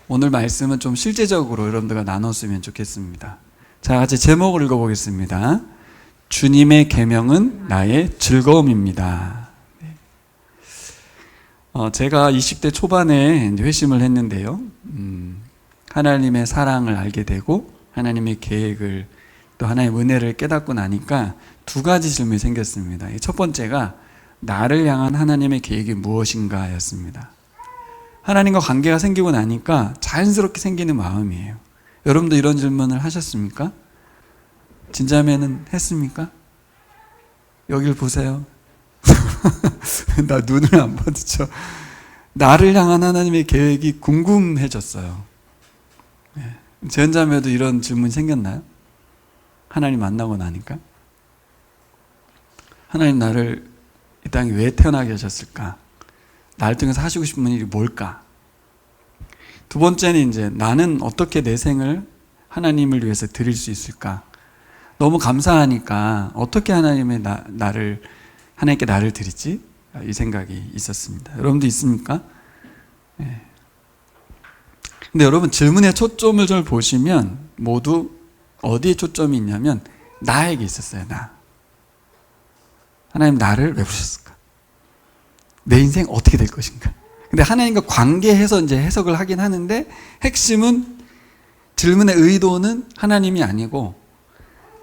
오늘 말씀은 좀 실제적으로 여러분들과 나눴으면 좋겠습니다. 자, 같이 제목을 읽어보겠습니다. 주님의 계명은 나의 즐거움입니다. 제가 20대 초반에 회심을 했는데요. 하나님의 사랑을 알게 되고 하나님의 계획을 또 하나님의 은혜를 깨닫고 나니까 두 가지 질문이 생겼습니다. 첫 번째가 나를 향한 하나님의 계획이 무엇인가 였습니다. 하나님과 관계가 생기고 나니까 자연스럽게 생기는 마음이에요. 여러분도 이런 질문을 하셨습니까? 진짜면은 했습니까? 여길 보세요. 나 눈을 안 마주쳐. 나를 향한 하나님의 계획이 궁금해졌어요. 제 혼자매도 이런 질문이 생겼나요? 하나님 만나고 나니까? 하나님 나를 이 땅에 왜 태어나게 하셨을까? 나를 통해서 하시고 싶은 일이 뭘까? 두 번째는 이제 나는 어떻게 내 생을 하나님을 위해서 드릴 수 있을까? 너무 감사하니까 어떻게 하나님께 나를 드리지? 이 생각이 있었습니다. 여러분도 있습니까? 네. 근데 여러분 질문의 초점을 좀 보시면 모두 어디에 초점이 있냐면 나에게 있었어요. 나. 하나님 나를 왜 부르셨을까? 내 인생 어떻게 될 것인가? 근데 하나님과 관계해서 이제 해석을 하긴 하는데 핵심은 질문의 의도는 하나님이 아니고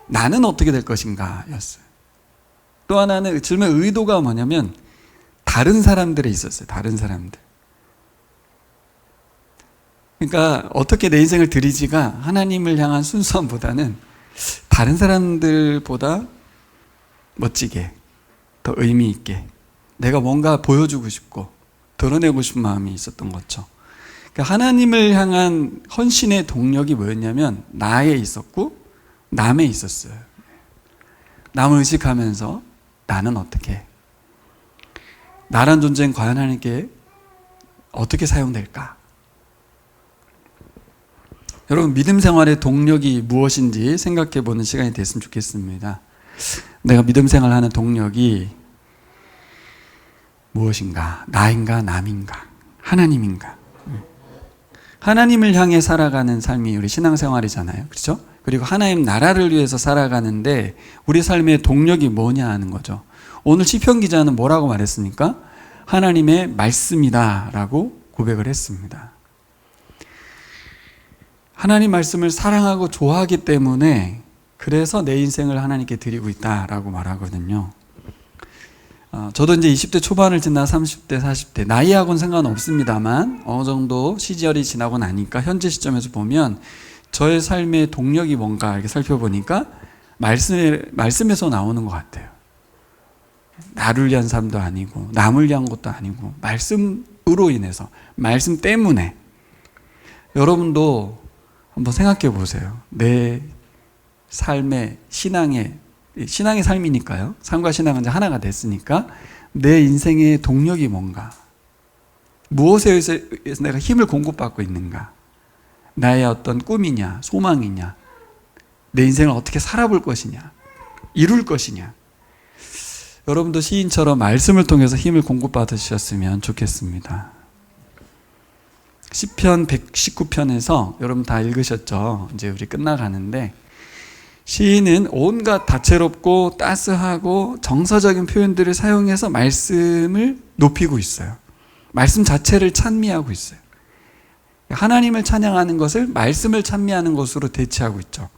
나는 어떻게 될 것인가 였어요. 또 하나는 질문의 의도가 뭐냐면 다른 사람들에 있었어요. 다른 사람들. 그러니까 어떻게 내 인생을 드리지가 하나님을 향한 순수함보다는 다른 사람들보다 멋지게 더 의미 있게 내가 뭔가 보여주고 싶고 드러내고 싶은 마음이 있었던 거죠. 그러니까 하나님을 향한 헌신의 동력이 뭐였냐면 나에 있었고 남에 있었어요. 남을 의식하면서 나는 어떻게 나란 존재는 과연 하나님께 어떻게 사용될까? 여러분 믿음 생활의 동력이 무엇인지 생각해보는 시간이 됐으면 좋겠습니다. 내가 믿음 생활하는 동력이 무엇인가? 나인가? 남인가? 하나님인가? 하나님을 향해 살아가는 삶이 우리 신앙생활이잖아요. 그렇죠? 그리고 하나님 나라를 위해서 살아가는데 우리 삶의 동력이 뭐냐 하는 거죠. 오늘 시편 기자는 뭐라고 말했습니까? 하나님의 말씀이다 라고 고백을 했습니다. 하나님 말씀을 사랑하고 좋아하기 때문에 그래서 내 인생을 하나님께 드리고 있다라고 말하거든요. 저도 이제 20대 초반을 지나 30대, 40대 나이하고는 상관없습니다만 어느 정도 시절이 지나고 나니까 현재 시점에서 보면 저의 삶의 동력이 뭔가 이렇게 살펴보니까 말씀에서 나오는 것 같아요. 나를 위한 삶도 아니고 남을 위한 것도 아니고 말씀으로 인해서 말씀 때문에 여러분도 한번 생각해 보세요. 내 삶의 신앙의 삶이니까요. 삶과 신앙은 이제 하나가 됐으니까 내 인생의 동력이 뭔가? 무엇에 의해서 내가 힘을 공급받고 있는가? 나의 어떤 꿈이냐, 소망이냐, 내 인생을 어떻게 살아볼 것이냐, 이룰 것이냐. 여러분도 시인처럼 말씀을 통해서 힘을 공급받으셨으면 좋겠습니다. 시편 119편에서 여러분 다 읽으셨죠? 이제 우리 끝나가는데 시인은 온갖 다채롭고 따스하고 정서적인 표현들을 사용해서 말씀을 높이고 있어요. 말씀 자체를 찬미하고 있어요. 하나님을 찬양하는 것을 말씀을 찬미하는 것으로 대체하고 있죠.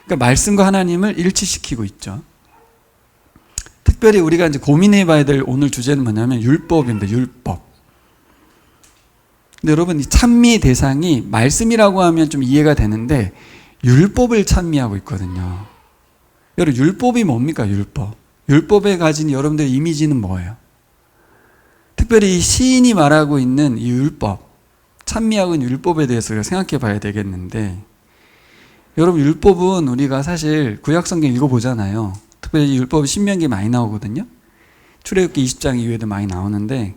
그러니까 말씀과 하나님을 일치시키고 있죠. 특별히 우리가 이제 고민해 봐야 될 오늘 주제는 뭐냐면 율법입니다. 율법. 근데 여러분 이 찬미 대상이 말씀이라고 하면 좀 이해가 되는데 율법을 찬미하고 있거든요. 여러분 율법이 뭡니까? 율법에 가진 여러분들의 이미지는 뭐예요? 특별히 이 시인이 말하고 있는 이 율법, 찬미하고 있는 율법에 대해서 우리가 생각해 봐야 되겠는데 여러분 율법은 우리가 사실 구약성경 읽어보잖아요. 특별히 율법이 신명기에 많이 나오거든요. 출애굽기 20장 이후에도 많이 나오는데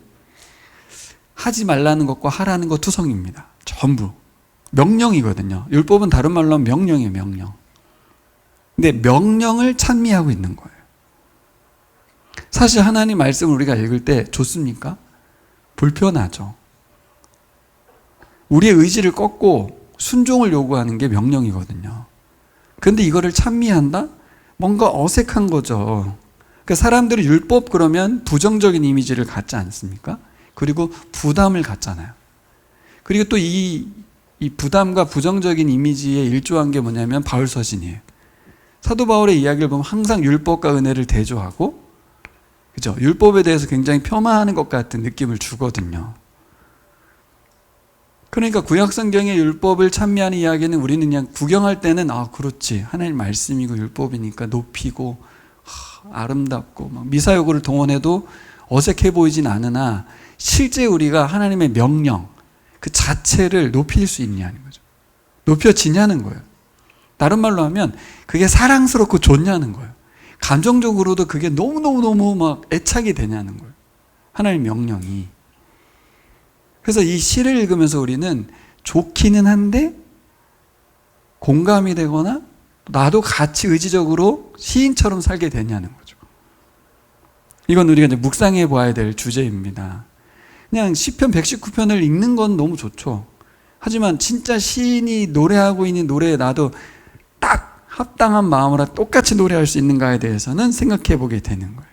하지 말라는 것과 하라는 것 투성입니다. 전부 명령이거든요. 율법은 다른 말로 하면 명령이에요. 명령. 근데 명령을 찬미하고 있는 거예요. 사실 하나님 말씀을 우리가 읽을 때 좋습니까? 불편하죠. 우리의 의지를 꺾고 순종을 요구하는 게 명령이거든요. 그런데 이거를 찬미한다? 뭔가 어색한 거죠. 그러니까 사람들이 율법 그러면 부정적인 이미지를 갖지 않습니까? 그리고 부담을 갖잖아요. 그리고 또 이 부담과 부정적인 이미지에 일조한 게 뭐냐면 바울서신이에요. 사도 바울의 이야기를 보면 항상 율법과 은혜를 대조하고, 그죠? 율법에 대해서 굉장히 폄하하는 것 같은 느낌을 주거든요. 그러니까 구약성경의 율법을 찬미하는 이야기는 우리는 그냥 구경할 때는 그렇지, 하나님 말씀이고 율법이니까 높이고 아름답고 막 미사여구를 동원해도 어색해 보이진 않으나, 실제 우리가 하나님의 명령 그 자체를 높일 수 있냐는 거죠. 높여지냐는 거예요. 다른 말로 하면 그게 사랑스럽고 좋냐는 거예요. 감정적으로도 그게 너무너무 막 애착이 되냐는 거예요. 하나님의 명령이. 그래서 이 시를 읽으면서 우리는 좋기는 한데 공감이 되거나 나도 같이 의지적으로 시인처럼 살게 되냐는 거죠. 이건 우리가 이제 묵상해 봐야 될 주제입니다. 그냥 시편 119편을 읽는 건 너무 좋죠. 하지만 진짜 시인이 노래하고 있는 노래에 나도 딱 합당한 마음으로 똑같이 노래할 수 있는가에 대해서는 생각해 보게 되는 거예요.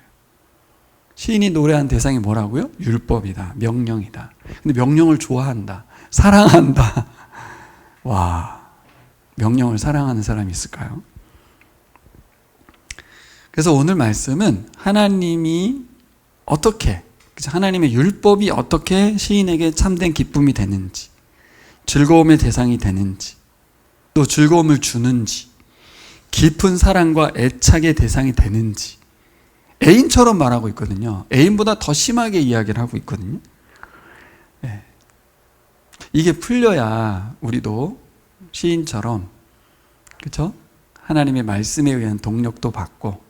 시인이 노래한 대상이 뭐라고요? 율법이다, 명령이다. 근데 명령을 좋아한다, 사랑한다. 와, 명령을 사랑하는 사람이 있을까요? 그래서 오늘 말씀은 하나님이 어떻게, 하나님의 율법이 어떻게 시인에게 참된 기쁨이 되는지, 즐거움의 대상이 되는지, 또 즐거움을 주는지, 깊은 사랑과 애착의 대상이 되는지, 애인처럼 말하고 있거든요. 애인보다 더 심하게 이야기를 하고 있거든요. 네. 이게 풀려야 우리도 시인처럼, 그렇죠? 하나님의 말씀에 의한 동력도 받고,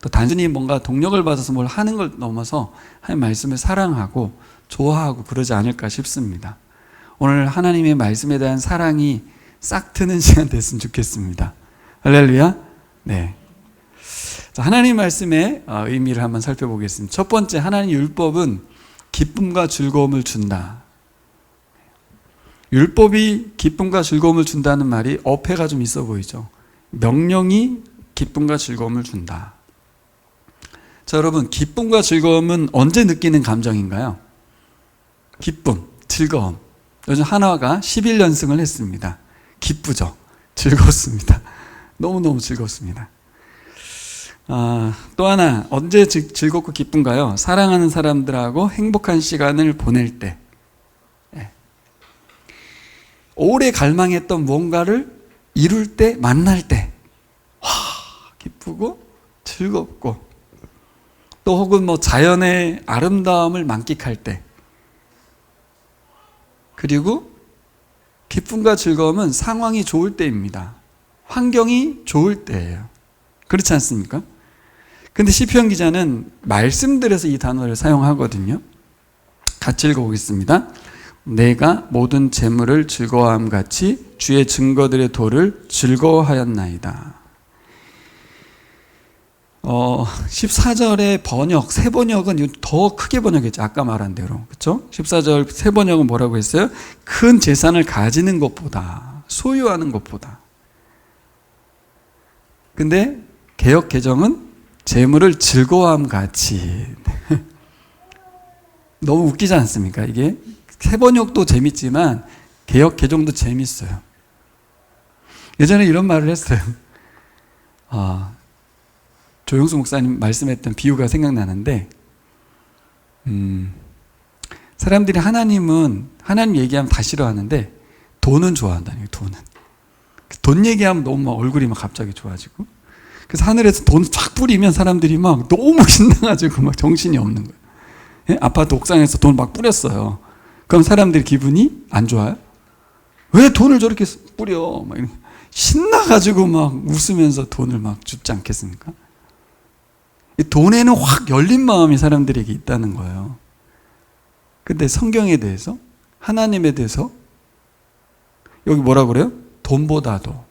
또 단순히 뭔가 동력을 받아서 뭘 하는 걸 넘어서 하나님의 말씀을 사랑하고 좋아하고 그러지 않을까 싶습니다. 오늘 하나님의 말씀에 대한 사랑이 싹 트는 시간 됐으면 좋겠습니다. 할렐루야. 네. 자, 하나님 말씀의 의미를 한번 살펴보겠습니다. 첫 번째, 하나님 율법은 기쁨과 즐거움을 준다. 율법이 기쁨과 즐거움을 준다는 말이 어폐가 좀 있어 보이죠. 명령이 기쁨과 즐거움을 준다. 자, 여러분, 기쁨과 즐거움은 언제 느끼는 감정인가요? 기쁨, 즐거움. 요즘 한화가 11연승을 했습니다. 기쁘죠? 즐겁습니다. 너무너무 즐겁습니다. 또 하나, 언제 즐겁고 기쁜가요? 사랑하는 사람들하고 행복한 시간을 보낼 때. 네. 오래 갈망했던 무언가를 이룰 때, 만날 때. 와, 기쁘고 즐겁고. 또 혹은 뭐 자연의 아름다움을 만끽할 때. 그리고 기쁨과 즐거움은 상황이 좋을 때입니다. 환경이 좋을 때예요. 그렇지 않습니까? 근데 시편 기자는 말씀들에서 이 단어를 사용하거든요. 같이 읽어보겠습니다. 내가 모든 재물을 즐거워함 같이 주의 증거들의 도를 즐거워하였나이다. 14절의 번역, 새 번역은 더 크게 번역했죠. 아까 말한 대로. 그렇죠? 14절 새 번역은 뭐라고 했어요? 큰 재산을 가지는 것보다, 소유하는 것보다. 근데 개역 개정은 재물을 즐거워함 같이. 너무 웃기지 않습니까? 이게 새 번역도 재밌지만 개역 개정도 재밌어요. 예전에 이런 말을 했어요. 조용수 목사님 말씀했던 비유가 생각나는데, 사람들이 하나님 얘기하면 다 싫어하는데 돈은 좋아한다는 거예요. 돈 얘기하면 너무 막 얼굴이 막 갑자기 좋아지고, 그래서 하늘에서 돈 쫙 뿌리면 사람들이 막 너무 신나가지고 막 정신이 없는 거예요. 예? 아파트 옥상에서 돈 막 뿌렸어요. 그럼 사람들이 기분이 안 좋아요? 왜 돈을 저렇게 뿌려? 막 신나가지고 막 웃으면서 돈을 막 줍지 않겠습니까? 이 돈에는 확 열린 마음이 사람들에게 있다는 거예요. 근데 성경에 대해서, 하나님에 대해서 여기 뭐라 그래요? 돈보다도,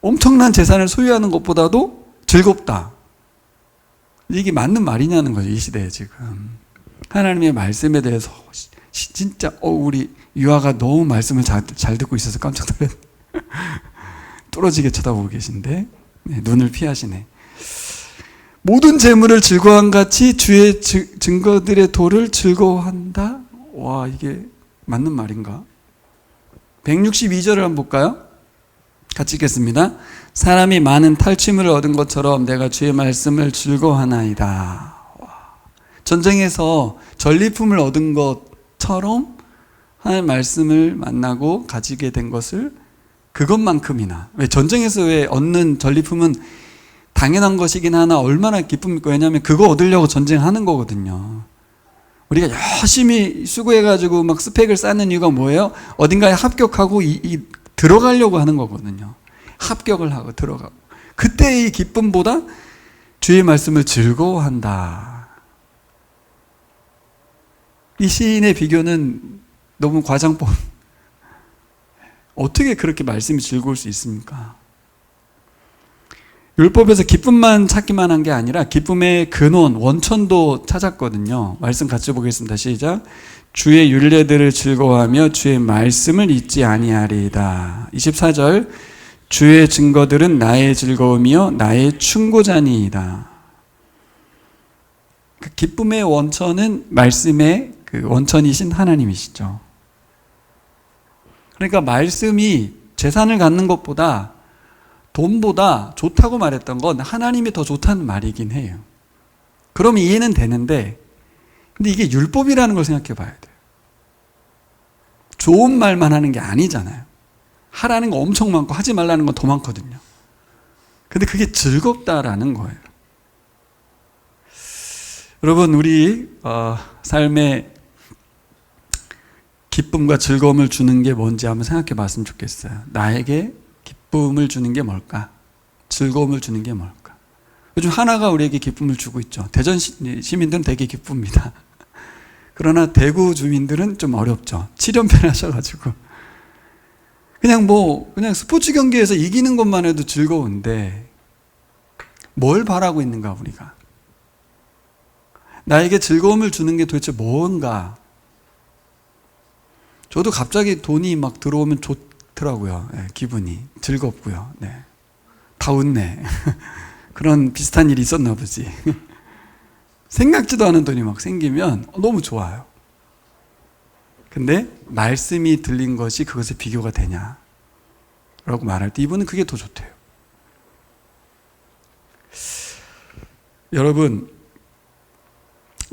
엄청난 재산을 소유하는 것보다도 즐겁다. 이게 맞는 말이냐는 거죠, 이 시대에 지금. 하나님의 말씀에 대해서 진짜 우리 유아가 너무 말씀을 잘 듣고 있어서 깜짝 놀랐 뚫어지게 쳐다보고 계신데 네, 눈을 피하시네. 모든 재물을 즐거움 같이 주의 증거들의 도를 즐거워한다. 와, 이게 맞는 말인가? 162절을 한번 볼까요? 같이 읽겠습니다. 사람이 많은 탈취물을 얻은 것처럼 내가 주의 말씀을 즐거워하나이다. 전쟁에서 전리품을 얻은 것처럼 하나님의 말씀을 만나고 가지게 된 것을 그것만큼이나, 왜 전쟁에서 왜 얻는 전리품은 당연한 것이긴 하나 얼마나 기쁩니까? 왜냐하면 그거 얻으려고 전쟁하는 거거든요. 우리가 열심히 수고해가지고 막 스펙을 쌓는 이유가 뭐예요? 어딘가에 합격하고 들어가려고 하는 거거든요. 합격을 하고 들어가고. 그때의 기쁨보다 주의 말씀을 즐거워한다. 이 시인의 비교는 너무 과장법. 어떻게 그렇게 말씀이 즐거울 수 있습니까? 율법에서 기쁨만 찾기만 한 게 아니라 기쁨의 근원, 원천도 찾았거든요. 말씀 같이 보겠습니다. 시작. 주의 율례들을 즐거워하며 주의 말씀을 잊지 아니하리이다. 24절. 주의 증거들은 나의 즐거움이요 나의 충고자니이다. 그 기쁨의 원천은 말씀의 그 원천이신 하나님이시죠. 그러니까 말씀이 재산을 갖는 것보다 돈보다 좋다고 말했던 건 하나님이 더 좋다는 말이긴 해요. 그럼 이해는 되는데, 근데 이게 율법이라는 걸 생각해 봐야 돼요. 좋은 말만 하는 게 아니잖아요. 하라는 거 엄청 많고 하지 말라는 건 더 많거든요. 근데 그게 즐겁다라는 거예요. 여러분, 우리 삶에 기쁨과 즐거움을 주는 게 뭔지 한번 생각해 봤으면 좋겠어요. 나에게 기쁨을 주는 게 뭘까? 즐거움을 주는 게 뭘까? 요즘 하나가 우리에게 기쁨을 주고 있죠. 대전 시민들은 되게 기쁩니다. 그러나 대구 주민들은 좀 어렵죠. 7연패를 하셔가지고 그냥 스포츠 경기에서 이기는 것만 해도 즐거운데 뭘 바라고 있는가 우리가? 나에게 즐거움을 주는 게 도대체 뭔가? 저도 갑자기 돈이 막 들어오면 좋더라고요. 네, 기분이 즐겁고요. 네. 다 웃네. 그런 비슷한 일이 있었나 보지. 생각지도 않은 돈이 막 생기면 너무 좋아요. 근데 말씀이 들린 것이 그것에 비교가 되냐? 라고 말할 때 이분은 그게 더 좋대요. 여러분,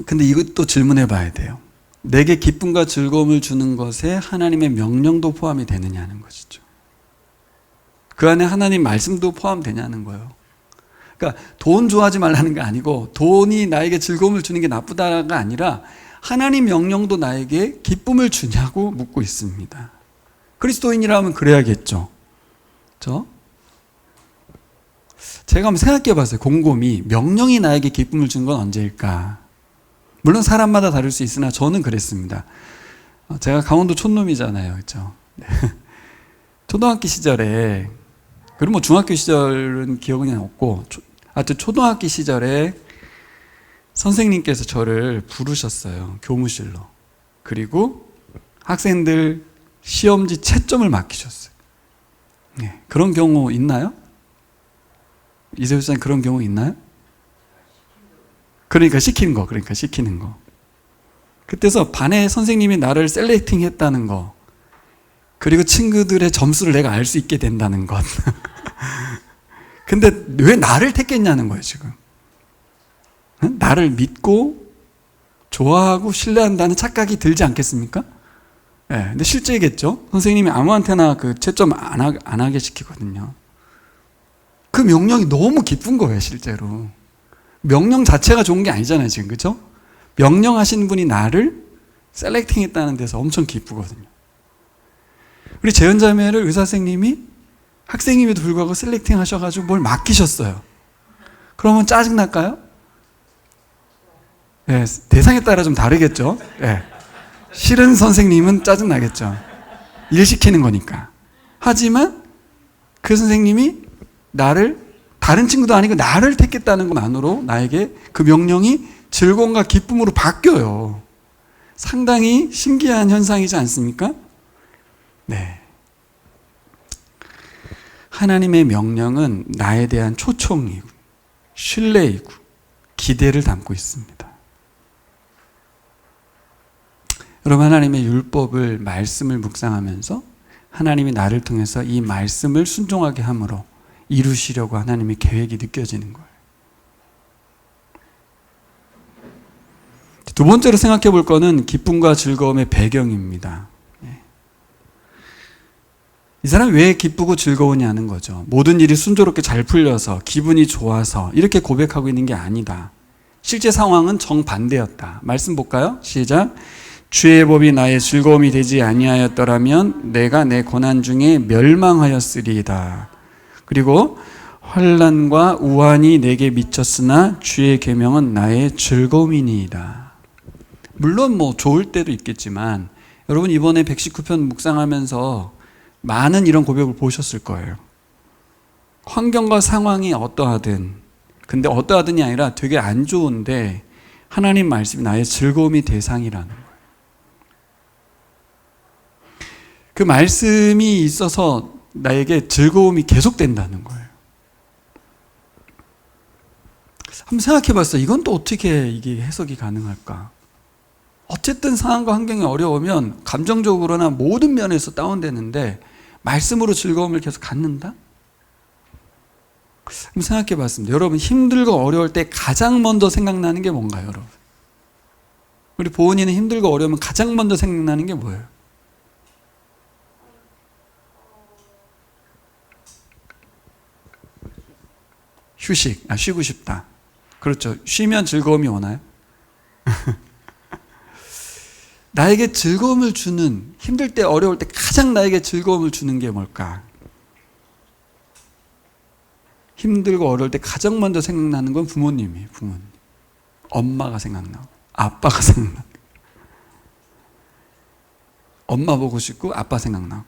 근데 이것도 질문해 봐야 돼요. 내게 기쁨과 즐거움을 주는 것에 하나님의 명령도 포함이 되느냐는 것이죠. 그 안에 하나님 말씀도 포함되냐는 거예요. 그러니까 돈 좋아하지 말라는 게 아니고 돈이 나에게 즐거움을 주는 게 나쁘다가 아니라 하나님 명령도 나에게 기쁨을 주냐고 묻고 있습니다. 그리스도인이라면 그래야겠죠. 그렇죠? 제가 한번 생각해 봤어요. 곰곰이 명령이 나에게 기쁨을 주는 건 언제일까? 물론 사람마다 다를 수 있으나 저는 그랬습니다. 제가 강원도 촌놈이잖아요. 그렇죠? 네. 초등학교 시절에, 그리고 뭐 중학교 시절은 기억은 없고, 하여튼 초등학교 시절에 선생님께서 저를 부르셨어요. 교무실로. 그리고 학생들 시험지 채점을 맡기셨어요. 네. 그런 경우 있나요? 이세훈 선생님 그런 경우 있나요? 그러니까 시키는 거. 그때서 반에 선생님이 나를 셀렉팅 했다는 거, 그리고 친구들의 점수를 내가 알 수 있게 된다는 것. 근데 왜 나를 택했냐는 거예요, 지금. 나를 믿고 좋아하고 신뢰한다는 착각이 들지 않겠습니까? 네, 근데 실제겠죠. 선생님이 아무한테나 그 채점 안 하게 시키거든요. 그 명령이 너무 기쁜 거예요, 실제로. 명령 자체가 좋은 게 아니잖아요, 지금. 그렇죠? 명령하신 분이 나를 셀렉팅했다는 데서 엄청 기쁘거든요. 우리 재현자매를 의사 선생님이 학생임에도 불구하고 셀렉팅 하셔가지고 뭘 맡기셨어요. 그러면 짜증 날까요? 네, 대상에 따라 좀 다르겠죠. 네. 싫은 선생님은 짜증 나겠죠. 일 시키는 거니까. 하지만 그 선생님이 나를, 다른 친구도 아니고 나를 택했다는 것만으로 나에게 그 명령이 즐거움과 기쁨으로 바뀌어요. 상당히 신기한 현상이지 않습니까? 네. 하나님의 명령은 나에 대한 초청이고 신뢰이고 기대를 담고 있습니다. 여러분, 하나님의 율법을, 말씀을 묵상하면서 하나님이 나를 통해서 이 말씀을 순종하게 함으로 이루시려고 하나님의 계획이 느껴지는 거예요. 두 번째로 생각해 볼 거는 기쁨과 즐거움의 배경입니다. 이 사람이 왜 기쁘고 즐거우냐는 거죠. 모든 일이 순조롭게 잘 풀려서 기분이 좋아서 이렇게 고백하고 있는 게 아니다. 실제 상황은 정반대였다. 말씀 볼까요? 시작. 주의 법이 나의 즐거움이 되지 아니하였더라면 내가 내 고난 중에 멸망하였으리이다. 그리고 환난과 우환이 내게 미쳤으나 주의 계명은 나의 즐거움이니이다. 물론 좋을 때도 있겠지만 여러분, 이번에 119편 묵상하면서 많은 이런 고백을 보셨을 거예요. 환경과 상황이 어떠하든, 근데 어떠하든이 아니라 되게 안 좋은데 하나님 말씀이 나의 즐거움이 대상이라는 거예요. 그 말씀이 있어서 나에게 즐거움이 계속된다는 거예요. 한번 생각해 봤어요. 이건 또 어떻게 이게 해석이 가능할까? 어쨌든 상황과 환경이 어려우면 감정적으로나 모든 면에서 다운되는데 말씀으로 즐거움을 계속 갖는다? 한번 생각해 봤습니다. 여러분, 힘들고 어려울 때 가장 먼저 생각나는 게 뭔가요, 여러분? 우리 보은이는 힘들고 어려우면 가장 먼저 생각나는 게 뭐예요? 휴식, 쉬고 싶다. 그렇죠. 쉬면 즐거움이 오나요? 나에게 즐거움을 주는, 힘들 때 어려울 때 가장 나에게 즐거움을 주는 게 뭘까? 힘들고 어려울 때 가장 먼저 생각나는 건 부모님이에요. 부모님. 엄마가 생각나고 아빠가 생각나고, 엄마 보고 싶고 아빠 생각나고,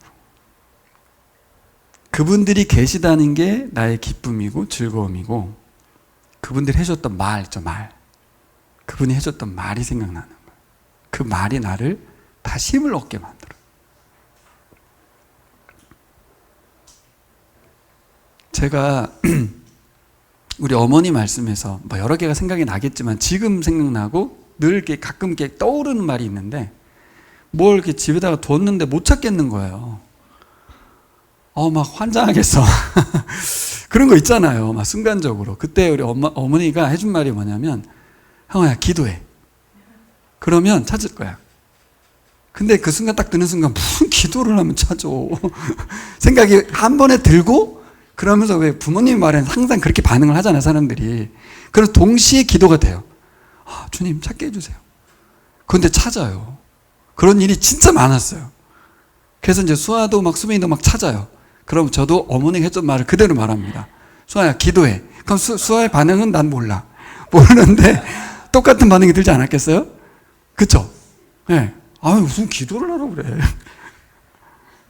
그분들이 계시다는 게 나의 기쁨이고 즐거움이고, 그분들이 해줬던 말 있죠, 말. 그분이 해줬던 말이 생각나는 거예요. 그 말이 나를 다시 힘을 얻게 만들어요. 제가 우리 어머니 말씀에서 여러 개가 생각이 나겠지만 지금 생각나고 늘 이렇게 가끔 이렇게 떠오르는 말이 있는데, 뭘 이렇게 집에다가 뒀는데 못 찾겠는 거예요. 막 환장하겠어. 그런 거 있잖아요. 막 순간적으로. 그때 우리 어머니가 해준 말이 뭐냐면, 형아야, 기도해. 그러면 찾을 거야. 근데 그 순간 딱 드는 순간 무슨 기도를 하면 찾아. 생각이 한 번에 들고, 그러면서 왜 부모님 말에는 항상 그렇게 반응을 하잖아요, 사람들이. 그래서 동시에 기도가 돼요. 주님 찾게 해주세요. 그런데 찾아요. 그런 일이 진짜 많았어요. 그래서 이제 수아도 수빈이도 찾아요. 그럼 저도 어머니가 했던 말을 그대로 말합니다. 수아야, 기도해. 그럼 수아의 반응은 난 몰라. 모르는데 똑같은 반응이 들지 않았겠어요? 그쵸? 네. 무슨 기도를 하라고 그래.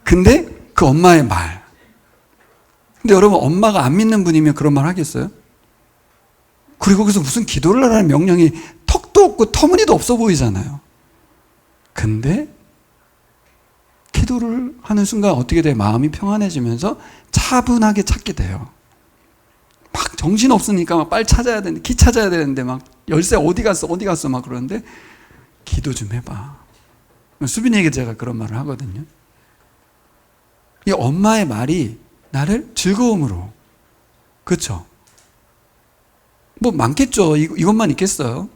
근데 그 엄마의 말. 근데 여러분, 엄마가 안 믿는 분이면 그런 말 하겠어요? 그리고 거기서 무슨 기도를 하라는 명령이 턱도 없고 터무니도 없어 보이잖아요. 근데 기도를 하는 순간 어떻게 돼요? 마음이 평안해지면서 차분하게 찾게 돼요. 정신 없으니까 빨리 찾아야 되는데, 키 찾아야 되는데 열쇠 어디 갔어 그러는데, 기도 좀 해봐. 수빈이에게 제가 그런 말을 하거든요. 이 엄마의 말이 나를 즐거움으로, 그렇죠? 많겠죠. 이것만 있겠어요?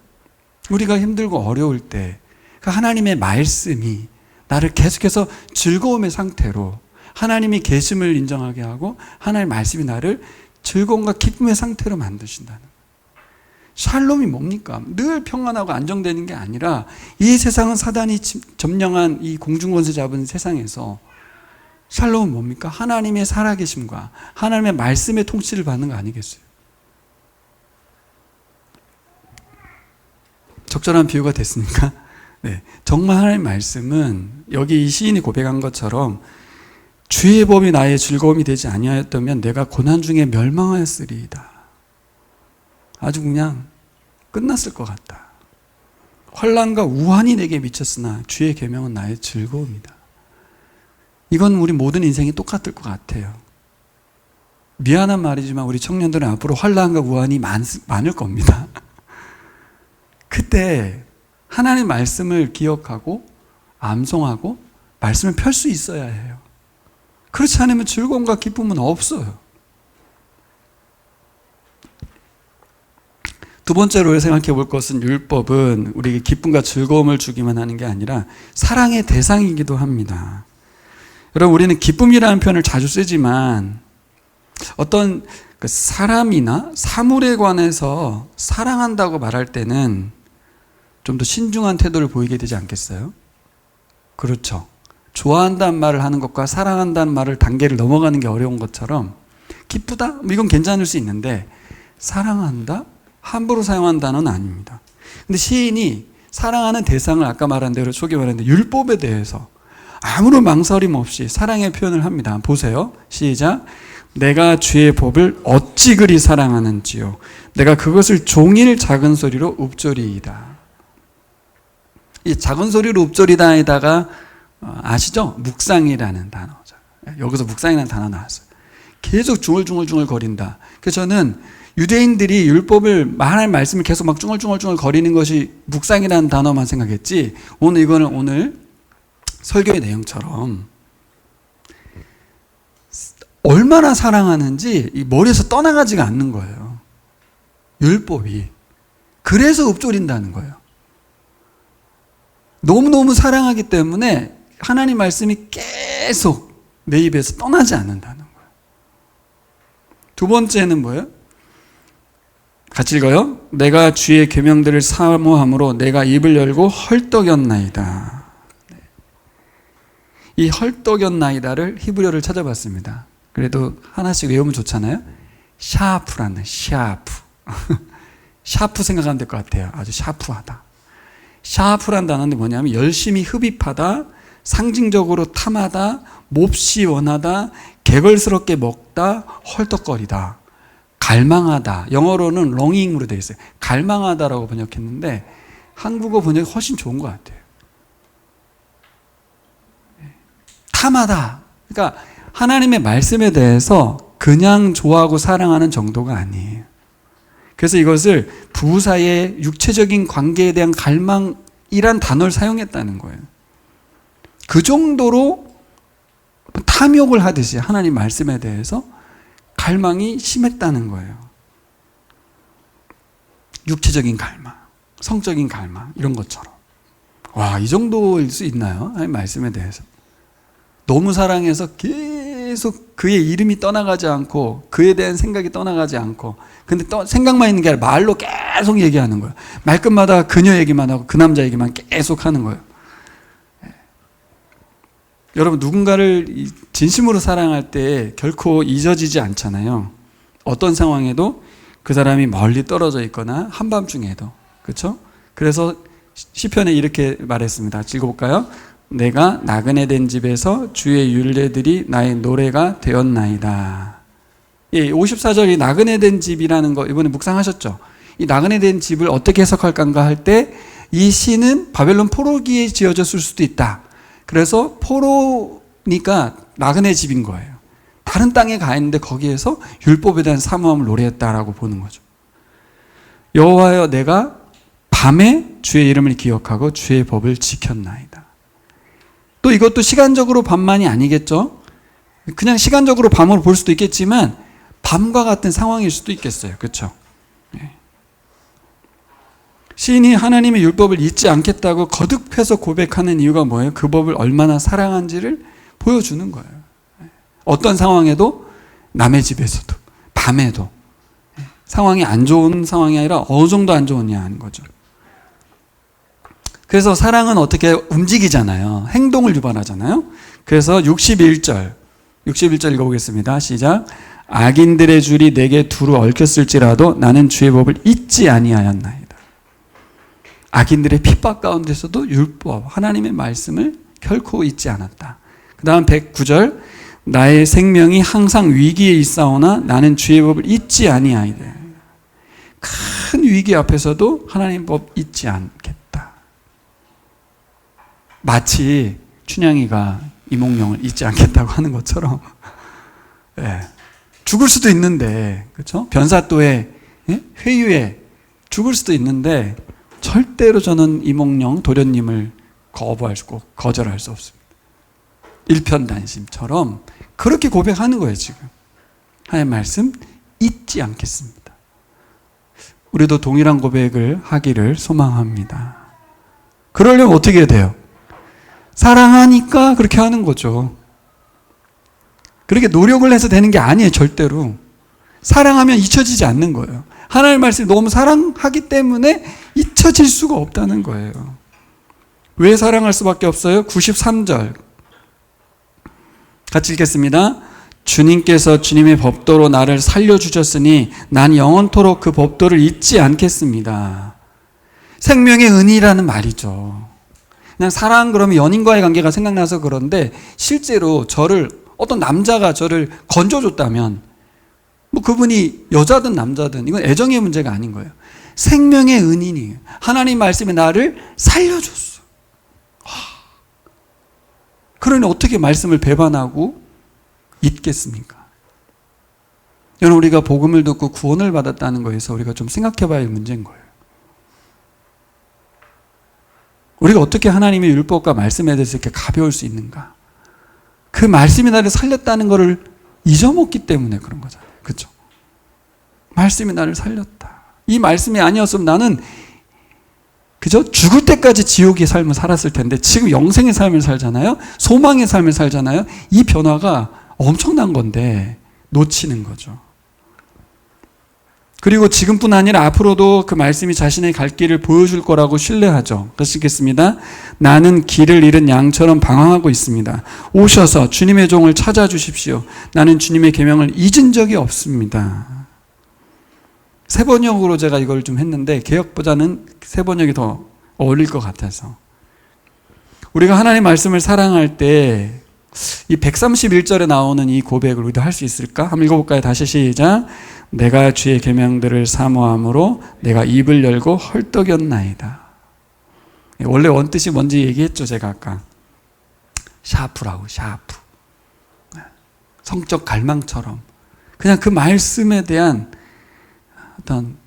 우리가 힘들고 어려울 때 그 하나님의 말씀이 나를 계속해서 즐거움의 상태로, 하나님이 계심을 인정하게 하고 하나님의 말씀이 나를 즐거움과 기쁨의 상태로 만드신다는 거예요. 샬롬이 뭡니까? 늘 평안하고 안정되는 게 아니라, 이 세상은 사단이 점령한 이 공중권세 잡은 세상에서 샬롬은 뭡니까? 하나님의 살아계심과 하나님의 말씀의 통치를 받는 거 아니겠어요? 적절한 비유가 됐습니까? 네, 정말 하나님의 말씀은 여기 이 시인이 고백한 것처럼, 주의 법이 나의 즐거움이 되지 아니하였다면 내가 고난 중에 멸망하였으리이다. 아주 그냥 끝났을 것 같다. 환난과 우환이 내게 미쳤으나 주의 계명은 나의 즐거움이다. 이건 우리 모든 인생이 똑같을 것 같아요. 미안한 말이지만 우리 청년들은 앞으로 환난과 우환이 많을 겁니다. 그때 하나님 말씀을 기억하고 암송하고 말씀을 펼 수 있어야 해요. 그렇지 않으면 즐거움과 기쁨은 없어요. 두 번째로 생각해 볼 것은 율법은 우리에게 기쁨과 즐거움을 주기만 하는 게 아니라 사랑의 대상이기도 합니다. 여러분, 우리는 기쁨이라는 표현을 자주 쓰지만 어떤 그 사람이나 사물에 관해서 사랑한다고 말할 때는 좀 더 신중한 태도를 보이게 되지 않겠어요? 그렇죠. 좋아한다는 말을 하는 것과 사랑한다는 말을 단계를 넘어가는 게 어려운 것처럼 기쁘다? 이건 괜찮을 수 있는데 사랑한다? 함부로 사용한 단어는 아닙니다. 근데 시인이 사랑하는 대상을 아까 말한 대로 초기 말했는데 율법에 대해서 아무런 망설임 없이 사랑의 표현을 합니다. 보세요. 시작. 내가 주의 법을 어찌 그리 사랑하는지요. 내가 그것을 종일 작은 소리로 읊조리이다. 이 작은 소리로 읊조리다에다가 아시죠? 묵상이라는 단어죠. 여기서 묵상이라는 단어 나왔어요. 계속 중얼중얼 거린다. 그래서 저는 유대인들이 율법을 말할 말씀을 계속 막 중얼중얼 거리는 것이 묵상이라는 단어만 생각했지, 오늘 설교의 내용처럼 얼마나 사랑하는지 이 머리에서 떠나가지가 않는 거예요. 율법이. 그래서 읊조린다는 거예요. 너무너무 사랑하기 때문에 하나님 말씀이 계속 내 입에서 떠나지 않는다는 거예요. 두 번째는 뭐예요? 같이 읽어요. 내가 주의 계명들을 사모함으로 내가 입을 열고 헐떡였나이다. 이 헐떡였나이다를 히브리어를 찾아봤습니다. 그래도 하나씩 외우면 좋잖아요. 샤프라는 샤프. 샤프 생각하면 될 것 같아요. 아주 샤프하다. 샤프란 단어는 뭐냐면 열심히 흡입하다, 상징적으로 탐하다, 몹시 원하다, 개걸스럽게 먹다, 헐떡거리다. 갈망하다. 영어로는 longing으로 되어 있어요. 갈망하다라고 번역했는데 한국어 번역이 훨씬 좋은 것 같아요. 탐하다. 그러니까 하나님의 말씀에 대해서 그냥 좋아하고 사랑하는 정도가 아니에요. 그래서 이것을 부부 사이의 육체적인 관계에 대한 갈망이란 단어를 사용했다는 거예요. 그 정도로 탐욕을 하듯이 하나님 말씀에 대해서 갈망이 심했다는 거예요. 육체적인 갈망, 성적인 갈망, 이런 것처럼. 와, 이 정도일 수 있나요? 하나님 말씀에 대해서. 너무 사랑해서 계속 그의 이름이 떠나가지 않고 그에 대한 생각이 떠나가지 않고, 근데 또 생각만 있는 게 아니라 말로 계속 얘기하는 거예요. 말끝마다 그녀 얘기만 하고 그 남자 얘기만 계속 하는 거예요. 여러분, 누군가를 진심으로 사랑할 때 결코 잊어지지 않잖아요. 어떤 상황에도 그 사람이 멀리 떨어져 있거나 한밤중에도. 그렇죠? 그래서 시편에 이렇게 말했습니다. 읽어볼까요? 내가 나그네 된 집에서 주의 율례들이 나의 노래가 되었나이다. 예, 54절이 나그네 된 집이라는 거 이번에 묵상하셨죠? 이 나그네 된 집을 어떻게 해석할까 할 때 이 시는 바벨론 포로기에 지어졌을 수도 있다. 그래서 포로니까 나그네 집인 거예요. 다른 땅에 가 있는데 거기에서 율법에 대한 사모함을 노래했다라고 보는 거죠. 여호와여, 내가 밤에 주의 이름을 기억하고 주의 법을 지켰나이다. 또 이것도 시간적으로 밤만이 아니겠죠. 그냥 시간적으로 밤으로 볼 수도 있겠지만 밤과 같은 상황일 수도 있겠어요. 그렇죠? 시인이 하나님의 율법을 잊지 않겠다고 거듭해서 고백하는 이유가 뭐예요? 그 법을 얼마나 사랑한지를 보여주는 거예요. 어떤 상황에도, 남의 집에서도, 밤에도. 상황이 안 좋은 상황이 아니라 어느 정도 안 좋으냐 하는 거죠. 그래서 사랑은 어떻게 움직이잖아요. 행동을 유발하잖아요. 그래서 61절 읽어보겠습니다. 시작. 악인들의 줄이 내게 두루 얽혔을지라도 나는 주의 법을 잊지 아니하였나이다. 악인들의 핍박 가운데서도 율법, 하나님의 말씀을 결코 잊지 않았다. 그 다음 109절. 나의 생명이 항상 위기에 있사오나 나는 주의 법을 잊지 아니하이다. 큰 위기 앞에서도 하나님 법 잊지 않겠다. 마치 춘향이가 이몽룡을 잊지 않겠다고 하는 것처럼 예, 죽을 수도 있는데, 그렇죠? 변사또의 회유에 죽을 수도 있는데 절대로 저는 이몽룡 도련님을 거절할 수 없습니다. 일편단심처럼 그렇게 고백하는 거예요. 지금 하나님 말씀 잊지 않겠습니다. 우리도 동일한 고백을 하기를 소망합니다. 그러려면 어떻게 해야 돼요? 사랑하니까 그렇게 하는 거죠. 그렇게 노력을 해서 되는 게 아니에요. 절대로. 사랑하면 잊혀지지 않는 거예요. 하나님의 말씀을 너무 사랑하기 때문에 잊혀질 수가 없다는 거예요. 왜 사랑할 수밖에 없어요? 93절 같이 읽겠습니다. 주님께서 주님의 법도로 나를 살려주셨으니 난 영원토록 그 법도를 잊지 않겠습니다. 생명의 은이라는 말이죠. 그냥 사랑 그러면 연인과의 관계가 생각나서 그런데 실제로 어떤 남자가 저를 건져줬다면 뭐 그분이 여자든 남자든 이건 애정의 문제가 아닌 거예요. 생명의 은인이에요. 하나님 말씀이 나를 살려줬어. 그러니 어떻게 말씀을 배반하고 잊겠습니까? 여러분, 우리가 복음을 듣고 구원을 받았다는 거에서 우리가 좀 생각해 봐야 할 문제인 거예요. 우리가 어떻게 하나님의 율법과 말씀에 대해서 이렇게 가벼울 수 있는가? 그 말씀이 나를 살렸다는 것을 잊어먹기 때문에 그런 거잖아요. 그렇죠? 말씀이 나를 살렸다. 이 말씀이 아니었으면 나는 그저 죽을 때까지 지옥의 삶을 살았을 텐데 지금 영생의 삶을 살잖아요. 소망의 삶을 살잖아요. 이 변화가 엄청난 건데 놓치는 거죠. 그리고 지금뿐 아니라 앞으로도 그 말씀이 자신의 갈 길을 보여줄 거라고 신뢰하죠. 그래서 읽겠습니다. 나는 길을 잃은 양처럼 방황하고 있습니다. 오셔서 주님의 종을 찾아주십시오. 나는 주님의 계명을 잊은 적이 없습니다. 세번역으로 제가 이걸 좀 했는데 개역보다는 세번역이 더 어울릴 것 같아서, 우리가 하나님의 말씀을 사랑할 때 이 131절에 나오는 이 고백을 우리도 할 수 있을까? 한번 읽어볼까요? 다시 시작. 내가 주의 계명들을 사모함으로 내가 입을 열고 헐떡였나이다. 원래 원뜻이 뭔지 얘기했죠, 제가 아까. 샤프라고, 샤프. 성적 갈망처럼 그냥 그 말씀에 대한 어떤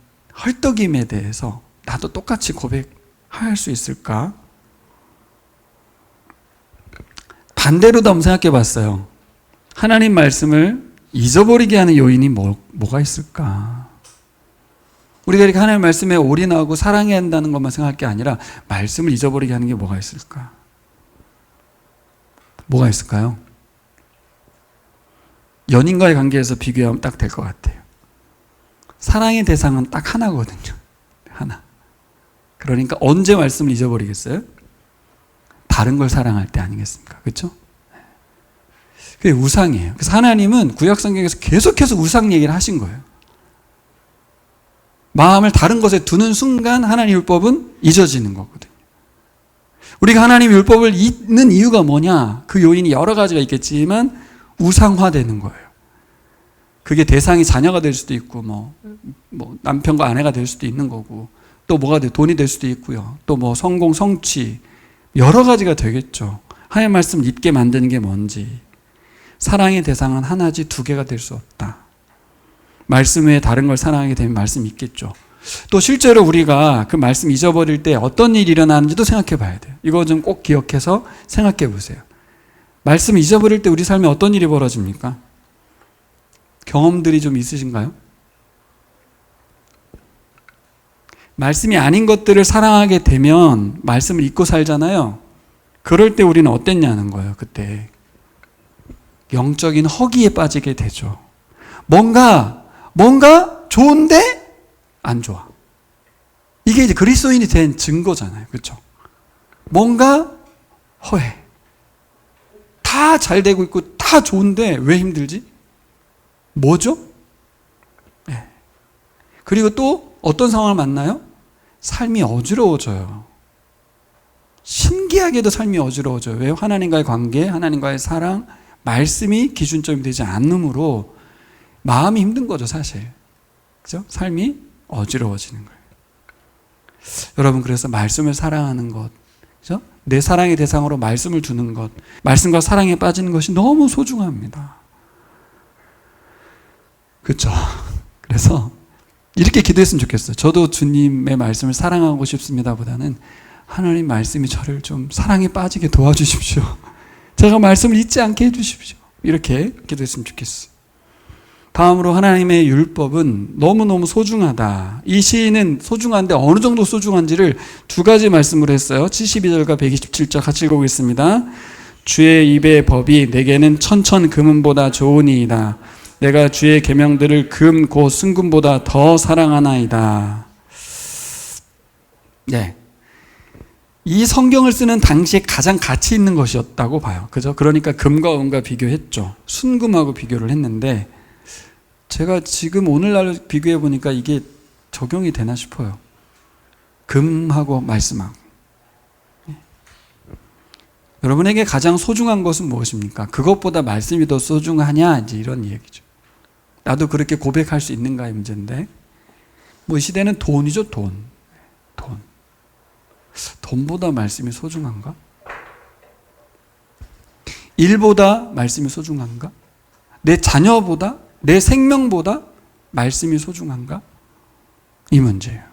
헐떡임에 대해서 나도 똑같이 고백할 수 있을까? 반대로도 한번 생각해 봤어요. 하나님 말씀을 잊어버리게 하는 요인이 뭐가 있을까? 우리가 이렇게 하나님 말씀에 올인하고 사랑해야 한다는 것만 생각할 게 아니라 말씀을 잊어버리게 하는 게 뭐가 있을까? 뭐가 있을까요? 연인과의 관계에서 비교하면 딱 될 것 같아요. 사랑의 대상은 딱 하나거든요. 하나. 그러니까 언제 말씀을 잊어버리겠어요? 다른 걸 사랑할 때 아니겠습니까? 그렇죠? 그게 우상이에요. 그래서 하나님은 구약성경에서 계속해서 우상 얘기를 하신 거예요. 마음을 다른 것에 두는 순간 하나님 율법은 잊어지는 거거든요. 우리가 하나님 율법을 잊는 이유가 뭐냐? 그 요인이 여러 가지가 있겠지만 우상화되는 거예요. 그게 대상이 자녀가 될 수도 있고 뭐 남편과 아내가 될 수도 있는 거고, 또 뭐가 돈이 될 수도 있고요. 또 뭐 성공, 성취, 여러 가지가 되겠죠. 하나님의 말씀을 잊게 만드는 게 뭔지. 사랑의 대상은 하나지 두 개가 될 수 없다. 말씀 외에 다른 걸 사랑하게 되면 말씀이 있겠죠. 또 실제로 우리가 그 말씀 잊어버릴 때 어떤 일이 일어나는지도 생각해 봐야 돼요. 이거 좀 꼭 기억해서 생각해 보세요. 말씀 잊어버릴 때 우리 삶에 어떤 일이 벌어집니까? 경험들이 좀 있으신가요? 말씀이 아닌 것들을 사랑하게 되면 말씀을 잊고 살잖아요. 그럴 때 우리는 어땠냐는 거예요. 그때 영적인 허기에 빠지게 되죠. 뭔가 좋은데 안 좋아. 이게 이제 그리스도인이 된 증거잖아요. 그렇죠? 뭔가 허해. 다 잘 되고 있고 다 좋은데 왜 힘들지? 뭐죠? 네. 그리고 또 어떤 상황을 만나요? 삶이 어지러워져요. 신기하게도 삶이 어지러워져요. 왜? 하나님과의 관계, 하나님과의 사랑, 말씀이 기준점이 되지 않으므로 마음이 힘든 거죠, 사실. 그죠? 삶이 어지러워지는 거예요. 여러분, 그래서 말씀을 사랑하는 것 그죠? 내 사랑의 대상으로 말씀을 두는 것, 말씀과 사랑에 빠지는 것이 너무 소중합니다. 그렇죠? 그래서 이렇게 기도했으면 좋겠어요. 저도 주님의 말씀을 사랑하고 싶습니다 보다는 하나님 말씀이 저를 좀 사랑에 빠지게 도와주십시오. 제가 말씀을 잊지 않게 해주십시오. 이렇게 기도했으면 좋겠어요. 다음으로 하나님의 율법은 너무너무 소중하다. 이 시인은 소중한데 어느 정도 소중한지를 두 가지 말씀을 했어요. 72절과 127절 같이 읽어보겠습니다. 주의 입의 법이 내게는 천천 금은보다 좋으니이다. 내가 주의 계명들을 금 곧 순금보다 더 사랑하나이다. 네. 이 성경을 쓰는 당시에 가장 가치 있는 것이었다고 봐요. 그죠? 그러니까 금과 은과 비교했죠. 순금하고 비교를 했는데 제가 지금 오늘날 비교해 보니까 이게 적용이 되나 싶어요. 금하고 말씀하고. 여러분에게 가장 소중한 것은 무엇입니까? 그것보다 말씀이 더 소중하냐? 이제 이런 얘기죠. 나도 그렇게 고백할 수 있는가의 문제인데, 이 시대는 돈이죠, 돈. 돈보다 말씀이 소중한가? 일보다 말씀이 소중한가? 내 자녀보다, 내 생명보다 말씀이 소중한가? 이 문제예요.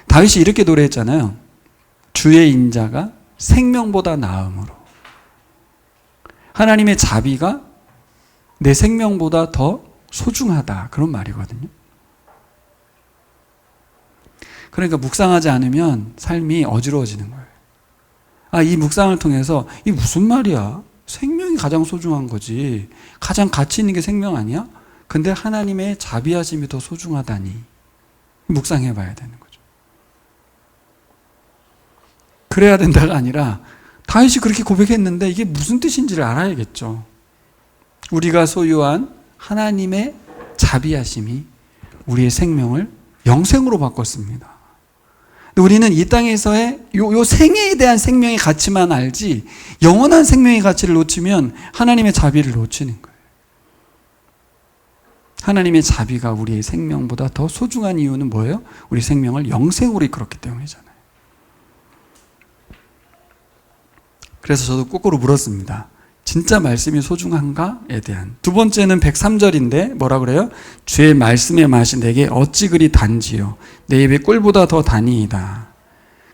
다윗이 이렇게 노래했잖아요. 주의 인자가 생명보다 나음으로. 하나님의 자비가 내 생명보다 더 소중하다. 그런 말이거든요. 그러니까 묵상하지 않으면 삶이 어지러워지는 거예요. 이 묵상을 통해서 이 무슨 말이야? 생명이 가장 소중한 거지. 가장 가치 있는 게 생명 아니야? 근데 하나님의 자비하심이 더 소중하다니. 묵상해 봐야 되는 거죠. 그래야 된다가 아니라 다윗이 그렇게 고백했는데 이게 무슨 뜻인지를 알아야겠죠. 우리가 소유한 하나님의 자비하심이 우리의 생명을 영생으로 바꿨습니다. 우리는 이 땅에서의 요 생애에 대한 생명의 가치만 알지 영원한 생명의 가치를 놓치면 하나님의 자비를 놓치는 거예요. 하나님의 자비가 우리의 생명보다 더 소중한 이유는 뭐예요? 우리 생명을 영생으로 이끌었기 때문이잖아요. 그래서 저도 거꾸로 물었습니다. 진짜 말씀이 소중한가에 대한. 두 번째는 103절인데 뭐라 그래요? 주의 말씀의 맛이 내게 어찌 그리 단지요. 내 입에 꿀보다 더 단이이다.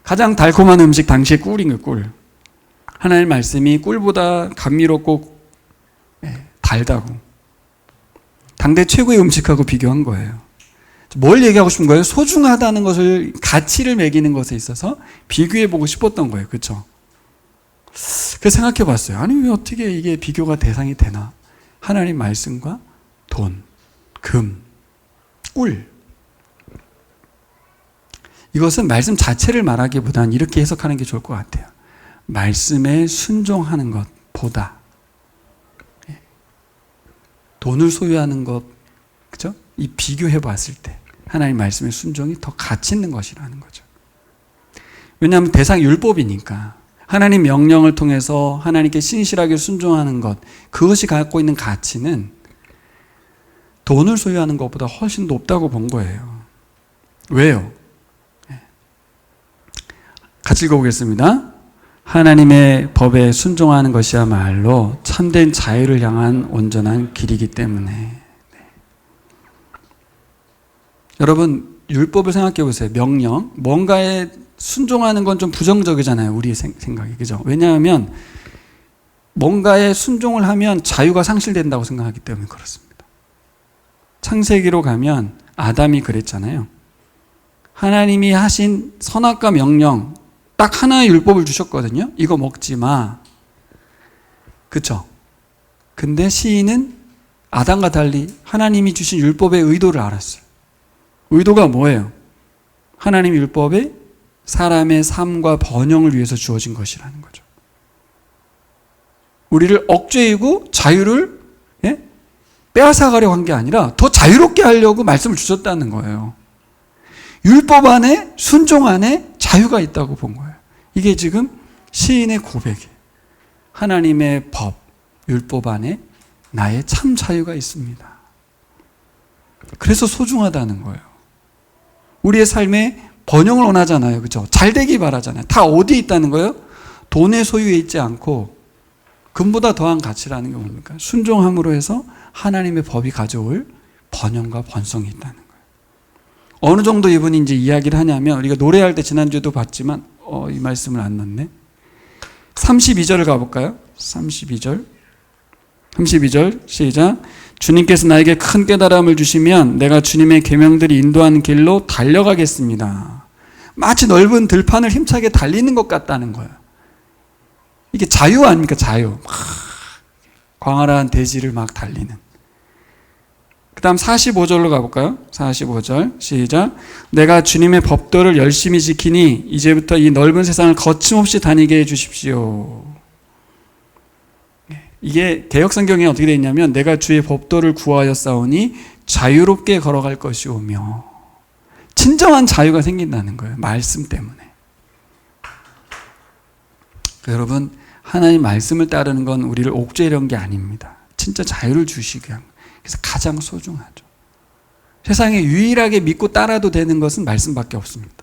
가장 달콤한 음식 당시에 꿀인 거예요. 꿀. 하나님의 말씀이 꿀보다 감미롭고 달다고. 당대 최고의 음식하고 비교한 거예요. 뭘 얘기하고 싶은 거예요? 소중하다는 것을, 가치를 매기는 것에 있어서 비교해보고 싶었던 거예요. 그렇죠? 그래서 생각해 봤어요. 아니, 왜 어떻게 이게 비교가 대상이 되나? 하나님 말씀과 돈, 금, 꿀. 이것은 말씀 자체를 말하기보다는 이렇게 해석하는 게 좋을 것 같아요. 말씀에 순종하는 것보다 돈을 소유하는 것, 그죠? 이 비교해 봤을 때 하나님 말씀의 순종이 더 가치 있는 것이라는 거죠. 왜냐하면 대상이 율법이니까. 하나님 명령을 통해서 하나님께 신실하게 순종하는 것, 그것이 갖고 있는 가치는 돈을 소유하는 것보다 훨씬 높다고 본 거예요. 왜요? 같이 읽어보겠습니다. 하나님의 법에 순종하는 것이야말로 참된 자유를 향한 온전한 길이기 때문에. 여러분, 율법을 생각해 보세요. 명령, 뭔가에 순종하는 건 좀 부정적이잖아요. 우리의 생각이. 그죠? 왜냐하면 뭔가에 순종을 하면 자유가 상실된다고 생각하기 때문에 그렇습니다. 창세기로 가면 아담이 그랬잖아요. 하나님이 하신 선악과 명령, 딱 하나의 율법을 주셨거든요. 이거 먹지 마. 그쵸? 근데 시인은 아담과 달리 하나님이 주신 율법의 의도를 알았어요. 의도가 뭐예요? 하나님 율법에 사람의 삶과 번영을 위해서 주어진 것이라는 거죠. 우리를 억제이고 자유를 빼앗아가려고 한 게 아니라 더 자유롭게 하려고 말씀을 주셨다는 거예요. 율법 안에, 순종 안에 자유가 있다고 본 거예요. 이게 지금 시인의 고백이에요. 하나님의 법, 율법 안에 나의 참 자유가 있습니다. 그래서 소중하다는 거예요. 우리의 삶에 번영을 원하잖아요. 그죠? 잘 되기 바라잖아요. 다 어디에 있다는 거예요? 돈의 소유에 있지 않고 금보다 더한 가치라는 게 뭡니까? 순종함으로 해서 하나님의 법이 가져올 번영과 번성이 있다는 거예요. 어느 정도 이분이 이제 이야기를 하냐면, 우리가 노래할 때 지난주에도 봤지만 이 말씀을 안 넣네. 32절을 가볼까요? 32절 시작. 주님께서 나에게 큰 깨달음을 주시면 내가 주님의 계명들이 인도하는 길로 달려가겠습니다. 마치 넓은 들판을 힘차게 달리는 것 같다는 거예요. 이게 자유 아닙니까? 자유. 막 광활한 대지를 막 달리는. 그 다음 45절로 가볼까요? 45절 시작. 내가 주님의 법도를 열심히 지키니 이제부터 이 넓은 세상을 거침없이 다니게 해주십시오. 이게 개역성경에 어떻게 되어 있냐면, 내가 주의 법도를 구하여 싸우니 자유롭게 걸어갈 것이오며, 진정한 자유가 생긴다는 거예요. 말씀 때문에. 여러분, 하나님 말씀을 따르는 건 우리를 옥죄이려는 게 아닙니다. 진짜 자유를 주시기 위한. 그래서 가장 소중하죠. 세상에 유일하게 믿고 따라도 되는 것은 말씀밖에 없습니다.